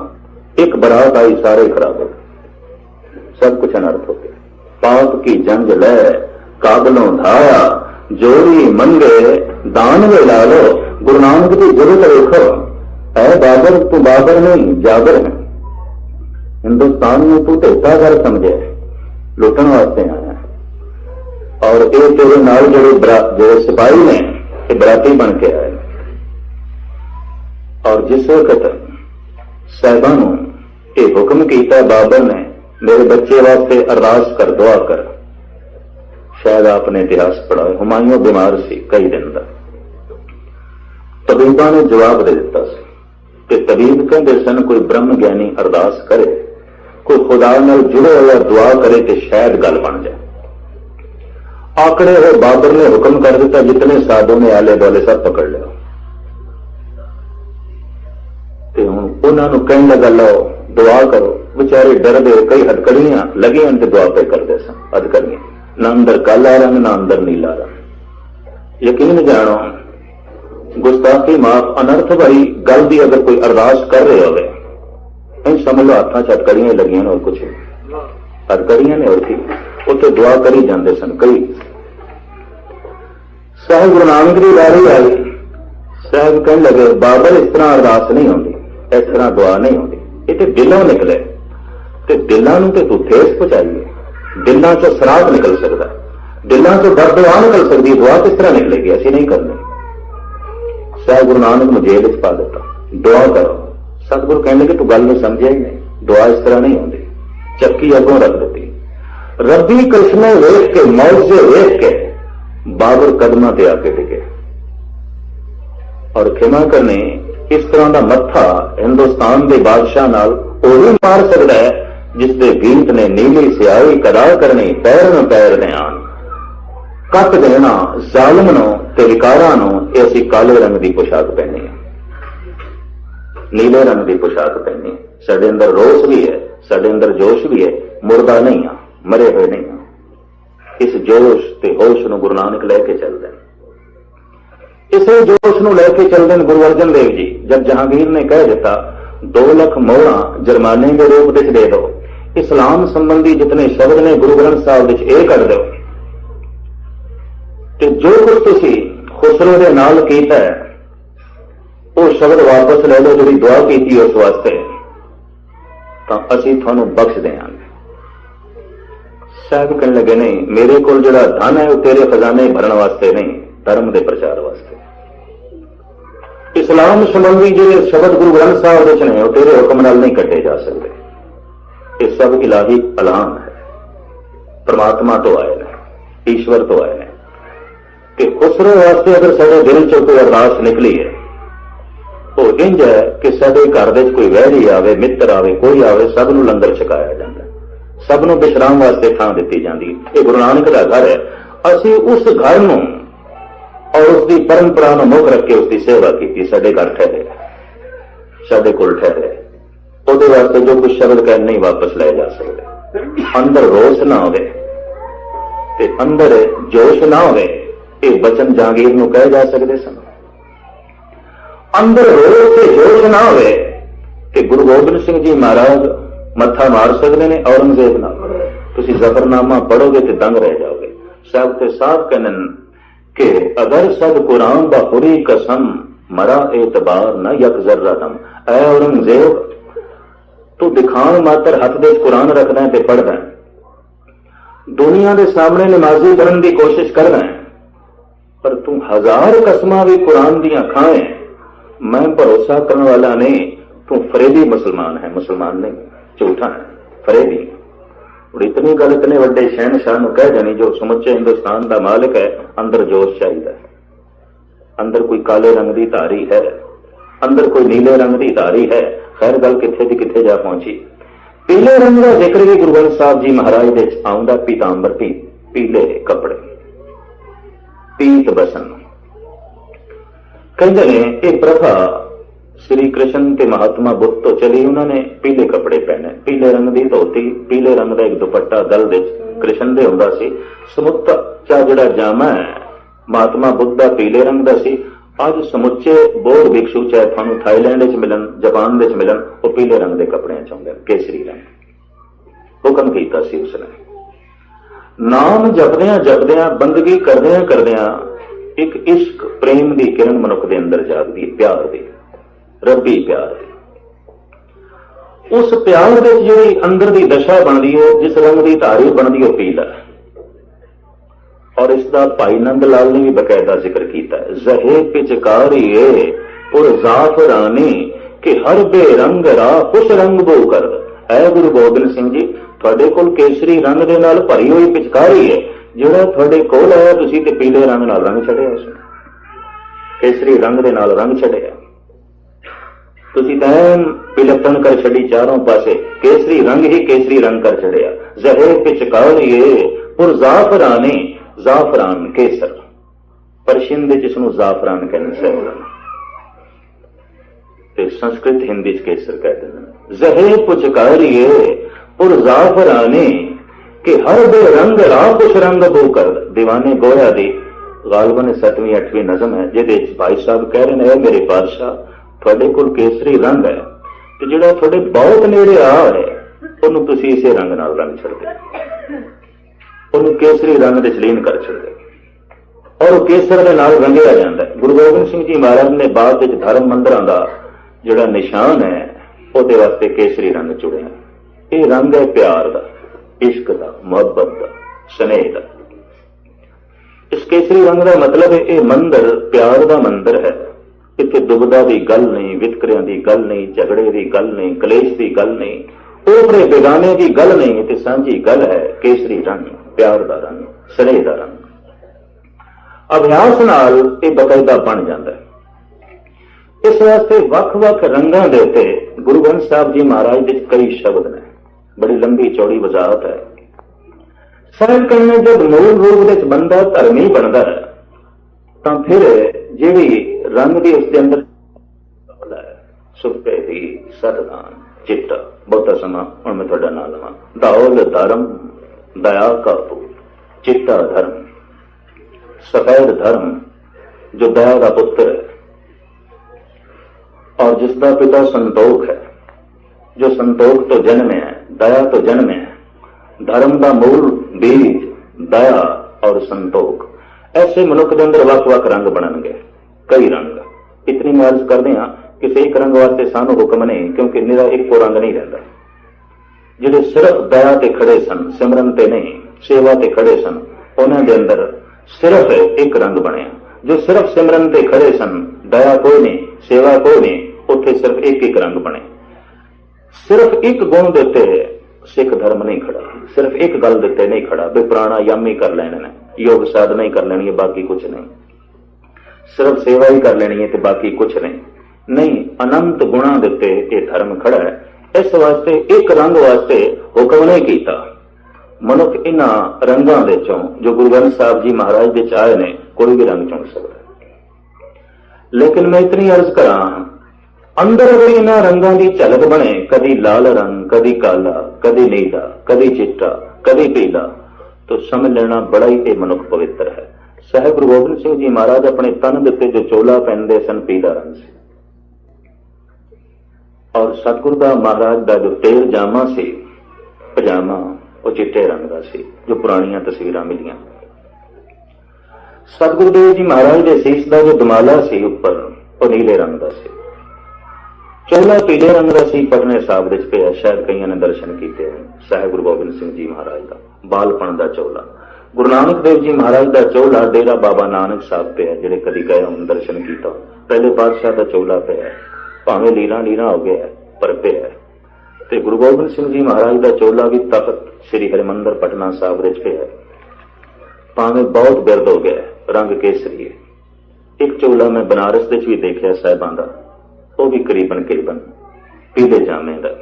एक बरात आई, सारे खराब हो गए, सब कुछ अनर्थ हो गया। पाप की जंग लय काबलों धाया, जोड़ी मंगे दान वे ला लो। गुरु नानक की जरूरत देखो, है बाबर तू बाबर नहीं जाबर है। हिंदुस्तान में तू ढेता घर समझे, लुटन वास्ते आया। और ये तेरे नाल जो सिपाही ने ये बराती बन के आए। और जिस वक्त साहिबा नूं ये हुक्म किया बाबर ने, मेरे बच्चे वास्ते अरदास कर, दुआ कर। शायद आपने इतिहास पढ़ा, हुमायूं बीमार सी कई दिन का, तबीबा ने जवाब दे दिता कि तबीब कहते सन कोई ब्रह्म ज्ञानी अरदास करे, कोई खुदा नाल जुड़े हुआ दुआ करे तो शायद गल बन जाए। आंकड़े हुए बाबर ने हुक्म कर दिता, जितने साधु ने आले दुआले सब पकड़ लिया। हुण उन्होंने कहने लगा, लो दुआ करो। बेचारे डरदे, कई हथकड़ियां लगी उनके दुआ पे करते सन, हथकड़ियां ना अंदर काला रंग ना अंदर नीला रंग। यकीन जानो, गुस्ताखी माफ, अनर्थ भाई गल की अगर कोई अरदास कर रहे हो, समझ लो हाथों च हथकड़ियां लगियां और कुछ हथकड़ियां ने, और की उत्थे दुआ करी जाते सन कई। साहब गुरु नानक की बारी आई, साहब कहने लगे, बाबर इस तरह अरदास नहीं होती, इस तरह दुआ नहीं होती, ये तो दिलों निकले, तो दिलों को तू ठेस पहुंचाइए। दिलों चो सराग निकल सकता, दिलों चो दर्द दुआ निकल सकती, दुआ किस तरह निकलेगी, ऐसी नहीं करनी। साहब गुरु नानक ने जेल च पा दिता, दुआ करो। सतगुरु कहने लगे, तू गल नहीं समझिया ही नहीं, दुआ इस तरह नहीं होती। चक्की अगों रख दी, रब्बी कृष्ण वेख के, मौजे वेख के बाबर कदमां ते आके टिके। और खिमा करने, इस तरह का मत्था हिंदुस्तान के बादशाह नाल वो भी मार सकता है जिसके गीत ने नीली सियाही कदा करनी, पैर न पैर ने आन कट देना जालिम नूं ते विकारां नूं। असीं काले रंग की पोशाक पहनी है, नीले रंग की पोशाक पहनी है। साडे अंदर रोष भी है, साडे अंदर जोश भी है, मुर्दा नहीं आ, मरे हुए नहीं आ। इस जोश ते होश नूं गुरु नानक लैके चलदे, इसे जोश नूं लैके चलदे गुरु अर्जन देव जी। जब जहांगीर ने कह दिता 2 लाख मोहरा जुर्माने के रूप में दे दो, इस्लाम संबंधी जितने शब्द ने गुरु ग्रंथ साहब विच ये कर दो, कि जो कुछ तुसी खुसरो दे नाल कीता है वो शब्द वापस ले लो, जी दुआ की उस वास्ते, तो असीं तुहानूं बख्श देंगे। साहब कहने लगे, नहीं, मेरे को जिहड़ा धन है वो तेरे खजाने भरन वास्ते नहीं, धर्म के प्रचार वास्ते। इस्लाम संबंधी जो शब्द गुरु ग्रंथ साहब विच ने वो तेरे हुक्म नाल नहीं कटे जा सकते। ये सब इलाही ऐलान है, परमात्मा तो आए ने, ईश्वर तो आए ने, कि खुसरो वास्ते अगर साडे दिल चों कोई अरदास निकली है, वो इंज है कि साडे घर विच कोई वैरी आवे, मित्र आवे, कोई आवे, सब नूं लंगर छकाया जाता, सब नूं विश्राम वास्ते थां दित्ती जांदी। ये गुरु नानक दा घर है। असीं उस घर नूं और उसकी परंपरा नूं मुख रख के उसकी सेवा की। साडे घर ठहरे, साडे कोल ठहरे, ਉਹਦੇ वास्ते जो कुछ शब्द कह नहीं वापस ले जा सकते। अंदर रोष ना होवे ते अंदर जोश ना होवे, ये बचन जहांगीर नूं कहे जा सकते सन। अंदर रोष ते जोश ना होवे ते गुरु गोबिंद सिंह जी महाराज मत्था मार सकते ने औरंगजेब नाल। तुसीं जफरनामा पढ़ोगे तो दंग रह जाओगे। साहब ते साफ कहन कि अगर सब कुरान दा हुरी कसम मरा एतबार न यक जर्रा दम। ऐ औरंगजेब, तू दिखाण मात्र हथ दे कुरान रखदा है ते पढ़दा है, दुनिया के सामने नमाजी बनने की कोशिश करदा है, पर तू हजार कसमां भी कुरान दियां खाए, मैं भरोसा करने वाला नहीं, तू फरेबी मुसलमान है, मुसलमान नहीं, झूठा है, फरेबी। और इतनी गल इतने वड्डे शहनशाह नूं कह जानी जो समुचे हिंदुस्तान का मालिक है, अंदर जोश चाहिए, अंदर कोई काले रंग की धारी है, अंदर कोई नीले रंग की धारी है। खैर गल किथे दी किथे जा पहुंची। पीले रंग का जिक्र भी गुरु ग्रंथ साहब जी महाराज दे आउंदा, पीतांबर पीले कपड़े, पीत बसन। कहते ने एक प्रथा श्री कृष्ण के महात्मा बुद्ध तो चली, उन्होंने पीले कपड़े पहने, पीले रंग की धोती, पीले रंग का एक दुपट्टा गल दे कृष्ण दे हुंदा सी। समुच्चा जिहड़ा जामा है महात्मा बुद्ध का पीले रंग का सी। अज समुचे बौद्ध भिक्षु चाहे थानू थाईलैंड मिलन, जापान मिलन, वो पीले रंग के कपड़े चाहते, केसरी रंग। हुक्म किया सी उसने। नाम जपदियां जपदियां, बंदगी करदियां करदियां एक इश्क प्रेम की किरण मनुख के अंदर जागदी, प्यार की, रब्बी प्यार की। उस प्यार की जिहड़ी अंदर की दशा बनती है, जिस रंग की धारी बनती है, पीला है। और इसका भाई नंद लाल ने भी बकायदा जिक्र किया है। जहे पिचकारिए पुर जाफरानी कि हर बेरंग राह खुश रंग बो कर। है गुरु गोबिंद सिंह जी, थोड़े कोल केसरी रंग दे नाल भरी हुई पिचकारी है, जिहड़ा थोड़े कोल है तुसीं ते पीले रंग नाल रंग छड़िया, उसने केसरी रंग दे नाल रंग छड़िया। तुसीं तां पिलपन कर छड़ी चारों पासे, केसरी रंग ही केसरी रंग कर छड़िया। जहे पिचकारिए पुर जाफरानी, जाफरान केसर, पर्शियन दे जिसनूं जाफरान कहते सैफरन, ते संस्कृत हिंदी च केसर कहते हैं। जहे पुचकारिए पुर जाफरानी कि हर दे रंग राह कुछ रंग बो कर। दीवाने गोया दी गालबन 7वीं 8वीं नज़म है, जिहदे भाई साहब कह रहे हैं मेरे बादशाह थोड़े कोल केसरी रंग है, ते जिहड़ा थोड़े बहुत नेड़े आ है उन्होंने तुसीं इसे रंग नाल रंग छड़दे, उन्होंने केसरी रंग दे लीन कर छड़दे और केसर दे नाल रंगिया जाता है। गुरु गोबिंद सिंह जी महाराज ने बाद विच धर्म मंदिरां दा जिहड़ा निशान है उहदे वास्ते केसरी रंग चुड़िया। ये रंग है प्यार का, इश्क का, मुहब्बत का, स्नेह का। इस केसरी रंग का मतलब है ये मंदिर प्यार का मंदिर है। इत्थे दुविधा की गल नहीं, वितकरियां की गल नहीं, झगड़े की गल नहीं, कलेश की गल नहीं, ओपरे बेगाने की गल नहीं, इत्थे सांझी गल है केसरी रंग, प्यार का रंग, स्नेह का रंग। अभ्यास नाल ये बकायदा बन जाता है। इस वास्ते वख-वख रंगां दे उत्ते गुरु ग्रंथ साहब जी महाराज दे कई शब्द ने, बड़ी लंबी चौड़ी वजाहत है। साहब कहने जब मूल रूप दे बंदा धर्मी बनता है तो फिर जिहड़ी रंग की उसके अंदर सुपे दी सतदान चिट्टा, बहुता समा हुण मैं तुहाडा नाम लवां, धौल धर्म दया का पुत्र, चिट्टा धर्म, सफेद धर्म जो दया का पुत्र है और जिसका पिता संतोख है, जो संतोख तो जन्म है, दया तो जन्म है, धर्म का मूल बीज दया और संतोख। ऐसे मनुख के अंदर वक वक रंग बननगे, कई रंग। इतनी मैं अर्ज करते हैं किसी एक रंग वास्ते सानू हुक्म नहीं, क्योंकि निरा एक को रंग नहीं रहता। जिहड़े सिर्फ दया ते खड़े सन, सिमरन ते नहीं, सेवा ते खड़े सन, उन्हां दे अंदर सिर्फ एक रंग बनया। जो सिर्फ सिमरन ते खड़े सन, दया कोई नहीं, सेवा कोई नहीं, उत्थे सिर्फ एक एक रंग बने। सिर्फ एक गुण देते सिख धर्म नहीं खड़ा, सिर्फ एक गल देते नहीं खड़ा, भी प्राणायाम ही कर लेने ने, योग साधना ही कर लेनी है, बाकी कुछ नहीं, सिर्फ सेवा ही कर लेनी है तो बाकी कुछ नहीं। नहीं, अनंत गुणा देते ये धर्म खड़ा है। इस वास्ते एक रंग वास्ते हुक्म नहीं किया। मनुख इन्हां रंगां दे चों जो गुरु ग्रंथ साहब जी महाराज दे आए ने कोई भी रंग चुन सकता। लेकिन मैं इतनी अर्ज करा, अंदर अगर इन्हां रंगां दी झलक बने, कदी लाल रंग, कदी काला, कदी नीला, कदी चिट्टा, कदी पीला, तो समझ लेना बड़ा ही ये मनुख पवित्र है। साहिब गुरु गोबिंद सिंह जी महाराज अपने तन दे उत्ते जो चोला पहनते सन पीला रंग से, और सतगुरु का महाराज का जो तेल जामा से पजामा वो चिट्टे रंग का सी, जो पुरानियां तस्वीरां मिलियां। सतगुरुदेव जी महाराज के सीस का जो दमाला सी ऊपर ਉਹ ਨੀਲੇ ਰੰਗ ਦਾ ਸੀ। ਚੋਲਾ ਪੀਲੇ ਰੰਗ ਦਾ ਸੀ, ਪਟਨੇ ਸਾਹਿਬ ਵਿੱਚ ਪਿਆ। ਸ਼ਾਇਦ ਕਈਆਂ ਨੇ ਦਰਸ਼ਨ ਕੀਤੇ ਹਨ। ਸਾਹਿਬ ਗੁਰੂ ਗੋਬਿੰਦ ਸਿੰਘ ਜੀ ਮਹਾਰਾਜ ਦਾ ਬਾਲਪਣ ਦਾ ਚੋਲਾ। ਗੁਰੂ ਨਾਨਕ ਦੇਵ ਜੀ ਮਹਾਰਾਜ ਦਾ ਚੋਲਾ ਡੇਰਾ ਬਾਬਾ ਨਾਨਕ ਸਾਹਿਬ ਪਿਆ। ਜਿਹੜੇ ਕਦੀ ਗਏ ਹੋਣ ਦਰਸ਼ਨ ਕੀਤਾ, ਪਹਿਲੇ ਪਾਤਸ਼ਾਹ ਦਾ ਚੋਲਾ ਪਿਆ, ਭਾਵੇਂ ਲੀਰਾਂ ਲੀਰਾਂ ਹੋ ਗਿਆ ਪਰ ਪਿਆ। ਤੇ ਗੁਰੂ ਗੋਬਿੰਦ ਸਿੰਘ ਜੀ ਮਹਾਰਾਜ ਦਾ ਚੋਲਾ ਵੀ ਤਖਤ ਸ੍ਰੀ ਹਰਿਮੰਦਰ ਪਟਨਾ ਸਾਹਿਬ ਵਿੱਚ ਪਿਆ, ਭਾਵੇਂ ਬਹੁਤ ਬਿਰਧ ਹੋ ਗਿਆ, ਰੰਗ ਕੇਸਰੀ ਹੈ। ਇੱਕ ਚੋਲਾ ਮੈਂ ਬਨਾਰਸ ਵਿੱਚ ਵੀ ਦੇਖਿਆ ਸਾਹਿਬਾਂ ਦਾ, ਉਹ ਵੀ ਕਰੀਬਨ ਪੀਲੇ ਜਾਮੇ ਦਾ,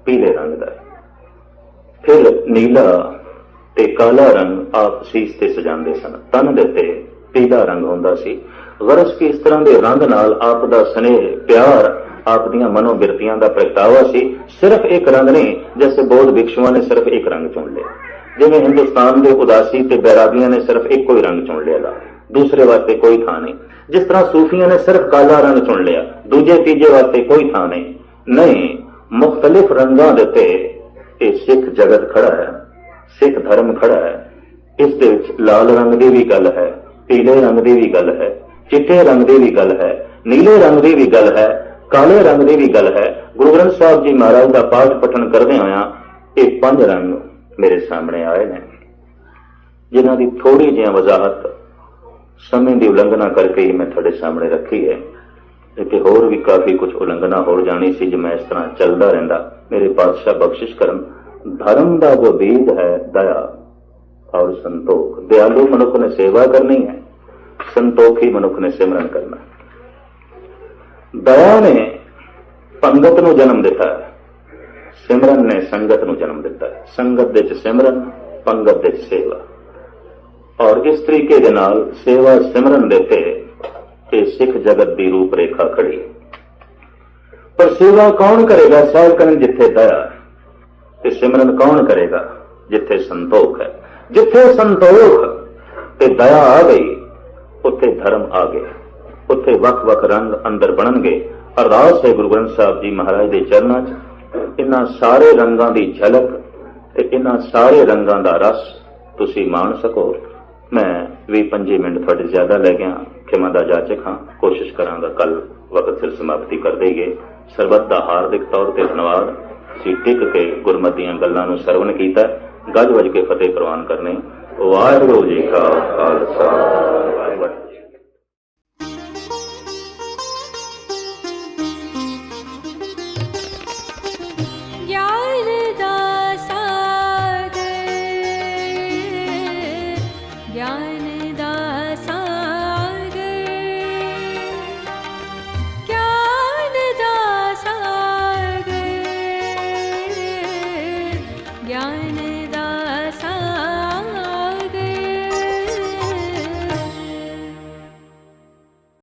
ਪੀਲੇ ਰੰਗ ਦਾ। ਫਿਰ ਨੀਲਾ ਤੇ ਕਾਲਾ ਰੰਗ ਆਪ ਸੀਸ ਤੇ ਸਜਾਉਂਦੇ ਸਨ। ਤਨ ਦੇ ਉੱਤੇ ਪੀਲਾ ਰੰਗ ਹੁੰਦਾ ਸੀ। ਗਰਜ ਕਿ ਇਸ ਤਰ੍ਹਾਂ ਦੇ ਰੰਗ ਨਾਲ ਆਪ ਦਾ ਸਨੇਹ, ਪਿਆਰ, ਆਪ ਦੀਆਂ ਮਨੋਬਿਰਤੀਆਂ ਦਾ ਪ੍ਰਗਟਾਵਾ ਸੀ। ਸਿਰਫ ਇੱਕ ਰੰਗ ਨਹੀਂ, ਜੈਸੇ ਬੌਧ ਭਿਕਸ਼ੂਆਂ ਨੇ ਸਿਰਫ ਇੱਕ ਰੰਗ ਚੁਣ ਲਿਆ, ਜਿਵੇਂ ਹਿੰਦੁਸਤਾਨ ਦੇ ਉਦਾਸੀ ਤੇ ਬੈਰਾਗੀਆਂ ਨੇ ਸਿਰਫ ਇੱਕੋ ਹੀ ਰੰਗ ਚੁਣ ਲਿਆ, ਦੂਸਰੇ ਵਾਸਤੇ ਕੋਈ ਥਾਂ ਨਹੀਂ। ਜਿਸ ਤਰ੍ਹਾਂ ਸੂਫੀਆਂ ਨੇ ਸਿਰਫ ਕਾਲਾ ਰੰਗ ਚੁਣ ਲਿਆ, ਦੂਜੇ ਤੀਜੇ ਵਾਸਤੇ ਕੋਈ ਥਾਂ ਨਹੀਂ। ਮੁਖਤਲਿਫ ਰੰਗਾਂ ਦੇ ਉੱਤੇ ਇਹ ਸਿੱਖ ਜਗਤ ਖੜਾ ਹੈ, ਸਿੱਖ ਧਰਮ ਖੜਾ ਹੈ। ਇਸ ਦੇ ਵਿੱਚ ਲਾਲ ਰੰਗ ਦੀ ਵੀ ਗੱਲ ਹੈ, ਪੀਲੇ ਰੰਗ ਦੀ ਵੀ ਗੱਲ ਹੈ, ਚਿੱਟੇ ਰੰਗ ਦੀ ਵੀ ਗੱਲ ਹੈ, ਨੀਲੇ ਰੰਗ ਦੀ ਵੀ ਗੱਲ ਹੈ, ਕਾਲੇ ਰੰਗ ਦੀ ਵੀ ਗੱਲ ਹੈ। ਗੁਰੂ ਗ੍ਰੰਥ ਸਾਹਿਬ ਜੀ ਮਹਾਰਾਜ ਦਾ ਪਾਠ ਪਠਨ ਕਰਦੇ ਹੋਇਆ ਇਹ 5 ਰੰਗ ਮੇਰੇ ਸਾਹਮਣੇ ਆਏ ਨੇ, ਜਿਨ੍ਹਾਂ ਦੀ ਥੋੜੀ ਜਿਹੀ ਵਜ਼ਾਹਤ ਸਮੇਂ ਦੀ ਉਲੰਘਣਾ ਕਰਕੇ ਹੀ ਮੈਂ ਤੁਹਾਡੇ ਸਾਹਮਣੇ ਰੱਖੀ ਹੈ। ਤੇ ਹੋਰ ਵੀ ਕਾਫੀ ਕੁਝ ਉਲੰਘਣਾ ਹੋ ਜਾਣੀ ਸੀ ਜੇ ਮੈਂ ਇਸ ਤਰ੍ਹਾਂ ਚੱਲਦਾ ਰਹਿੰਦਾ। ਮੇਰੇ ਪਾਤਸ਼ਾਹ ਬਖਸ਼ਿਸ਼ ਕਰਨ। ਧਰਮ ਦਾ ਉਹ ਬੀਜ ਹੈ ਦਇਆ ਔਰ ਸੰਤੋਖ। ਦਿਆਲੂ ਮਨੁੱਖ ਨੇ ਸੇਵਾ ਕਰਨੀ ਹੈ, ਸੰਤੋਖੀ ਮਨੁੱਖ ਨੇ ਸਿਮਰਨ ਕਰਨਾ। ਦਇਆ ਨੇ ਪੰਗਤ ਨੂੰ ਜਨਮ ਦਿੱਤਾ ਹੈ, ਸਿਮਰਨ ਨੇ ਸੰਗਤ ਨੂੰ ਜਨਮ ਦਿੱਤਾ ਹੈ। ਸੰਗਤ ਦੇ ਚ ਸਿਮਰਨ, ਪੰਗਤ ਦੇ ਚ ਸੇਵਾ। ਔਰ ਇਸ ਤਰੀਕੇ ਦੇ ਨਾਲ ਸੇਵਾ ਸਿਮਰਨ ਦੇ ਤੇ ਇਹ ਸਿੱਖ ਜਗਤ ਦੀ ਰੂਪ ਰੇਖਾ ਖੜੀ। ਪਰ ਸੇਵਾ ਕੌਣ ਕਰੇਗਾ? ਸਾਹਿਬ ਕਰਨ ਜਿੱਥੇ ਦਇਆ, ਤੇ ਸਿਮਰਨ ਕੌਣ ਕਰੇਗਾ? ਜਿੱਥੇ ਸੰਤੋਖ ਹੈ। ਜਿੱਥੇ ਸੰਤੋਖ ਤੇ ਦਇਆ ਆ ਗਈ, ਉੱਥੇ ਧਰਮ ਆ ਗਿਆ, ਉੱਥੇ ਵੱਖ-ਵੱਖ ਰੰਗ ਅੰਦਰ ਬਣਨਗੇ। ਅਰਦਾਸ ਹੈ ਗੁਰੂ ਗ੍ਰੰਥ ਸਾਹਿਬ ਜੀ ਮਹਾਰਾਜ ਦੇ ਚਰਨਾਂ 'ਚ ਇਹਨਾਂ ਸਾਰੇ ਰੰਗਾਂ ਦੀ ਝਲਕ ਤੇ ਇਹਨਾਂ ਸਾਰੇ ਰੰਗਾਂ ਦਾ ਰਸ ਤੁਸੀਂ ਮਾਣ ਸਕੋ। ਮੈਂ 20-25 ਮਿੰਟ ਤੁਹਾਡੇ ਜ਼ਿਆਦਾ ਲੈ ਗਿਆ, ਖਿਮਾ ਦਾ ਜਾਚਕ ਹਾਂ। ਕੋਸ਼ਿਸ਼ ਕਰਾਂਗਾ ਕੱਲ ਵਕਤ ਸਿਰ ਸਮਾਪਤੀ ਕਰ ਦੇਈਏ। ਸਰਬੱਤ ਦਾ ਹਾਰਦਿਕ ਤੌਰ ਤੇ ਧੰਨਵਾਦ। ਅਸੀਂ ਟਿਕ ਕੇ ਗੁਰਮਤਿ ਦੀਆਂ ਗੱਲਾਂ ਨੂੰ ਸਰਵਣ ਕੀਤਾ, ਗੱਜ ਵੱਜ ਕੇ ਫਤਿਹ ਪ੍ਰਵਾਨ ਕਰਨੇ। ਵਾਹਿਗੁਰੂ ਜੀ ਕਾ ਖਾਲਸਾ, ਵਾਹਿਗੁਰੂ ਜੀ। ज्ञान दासागर ज्ञान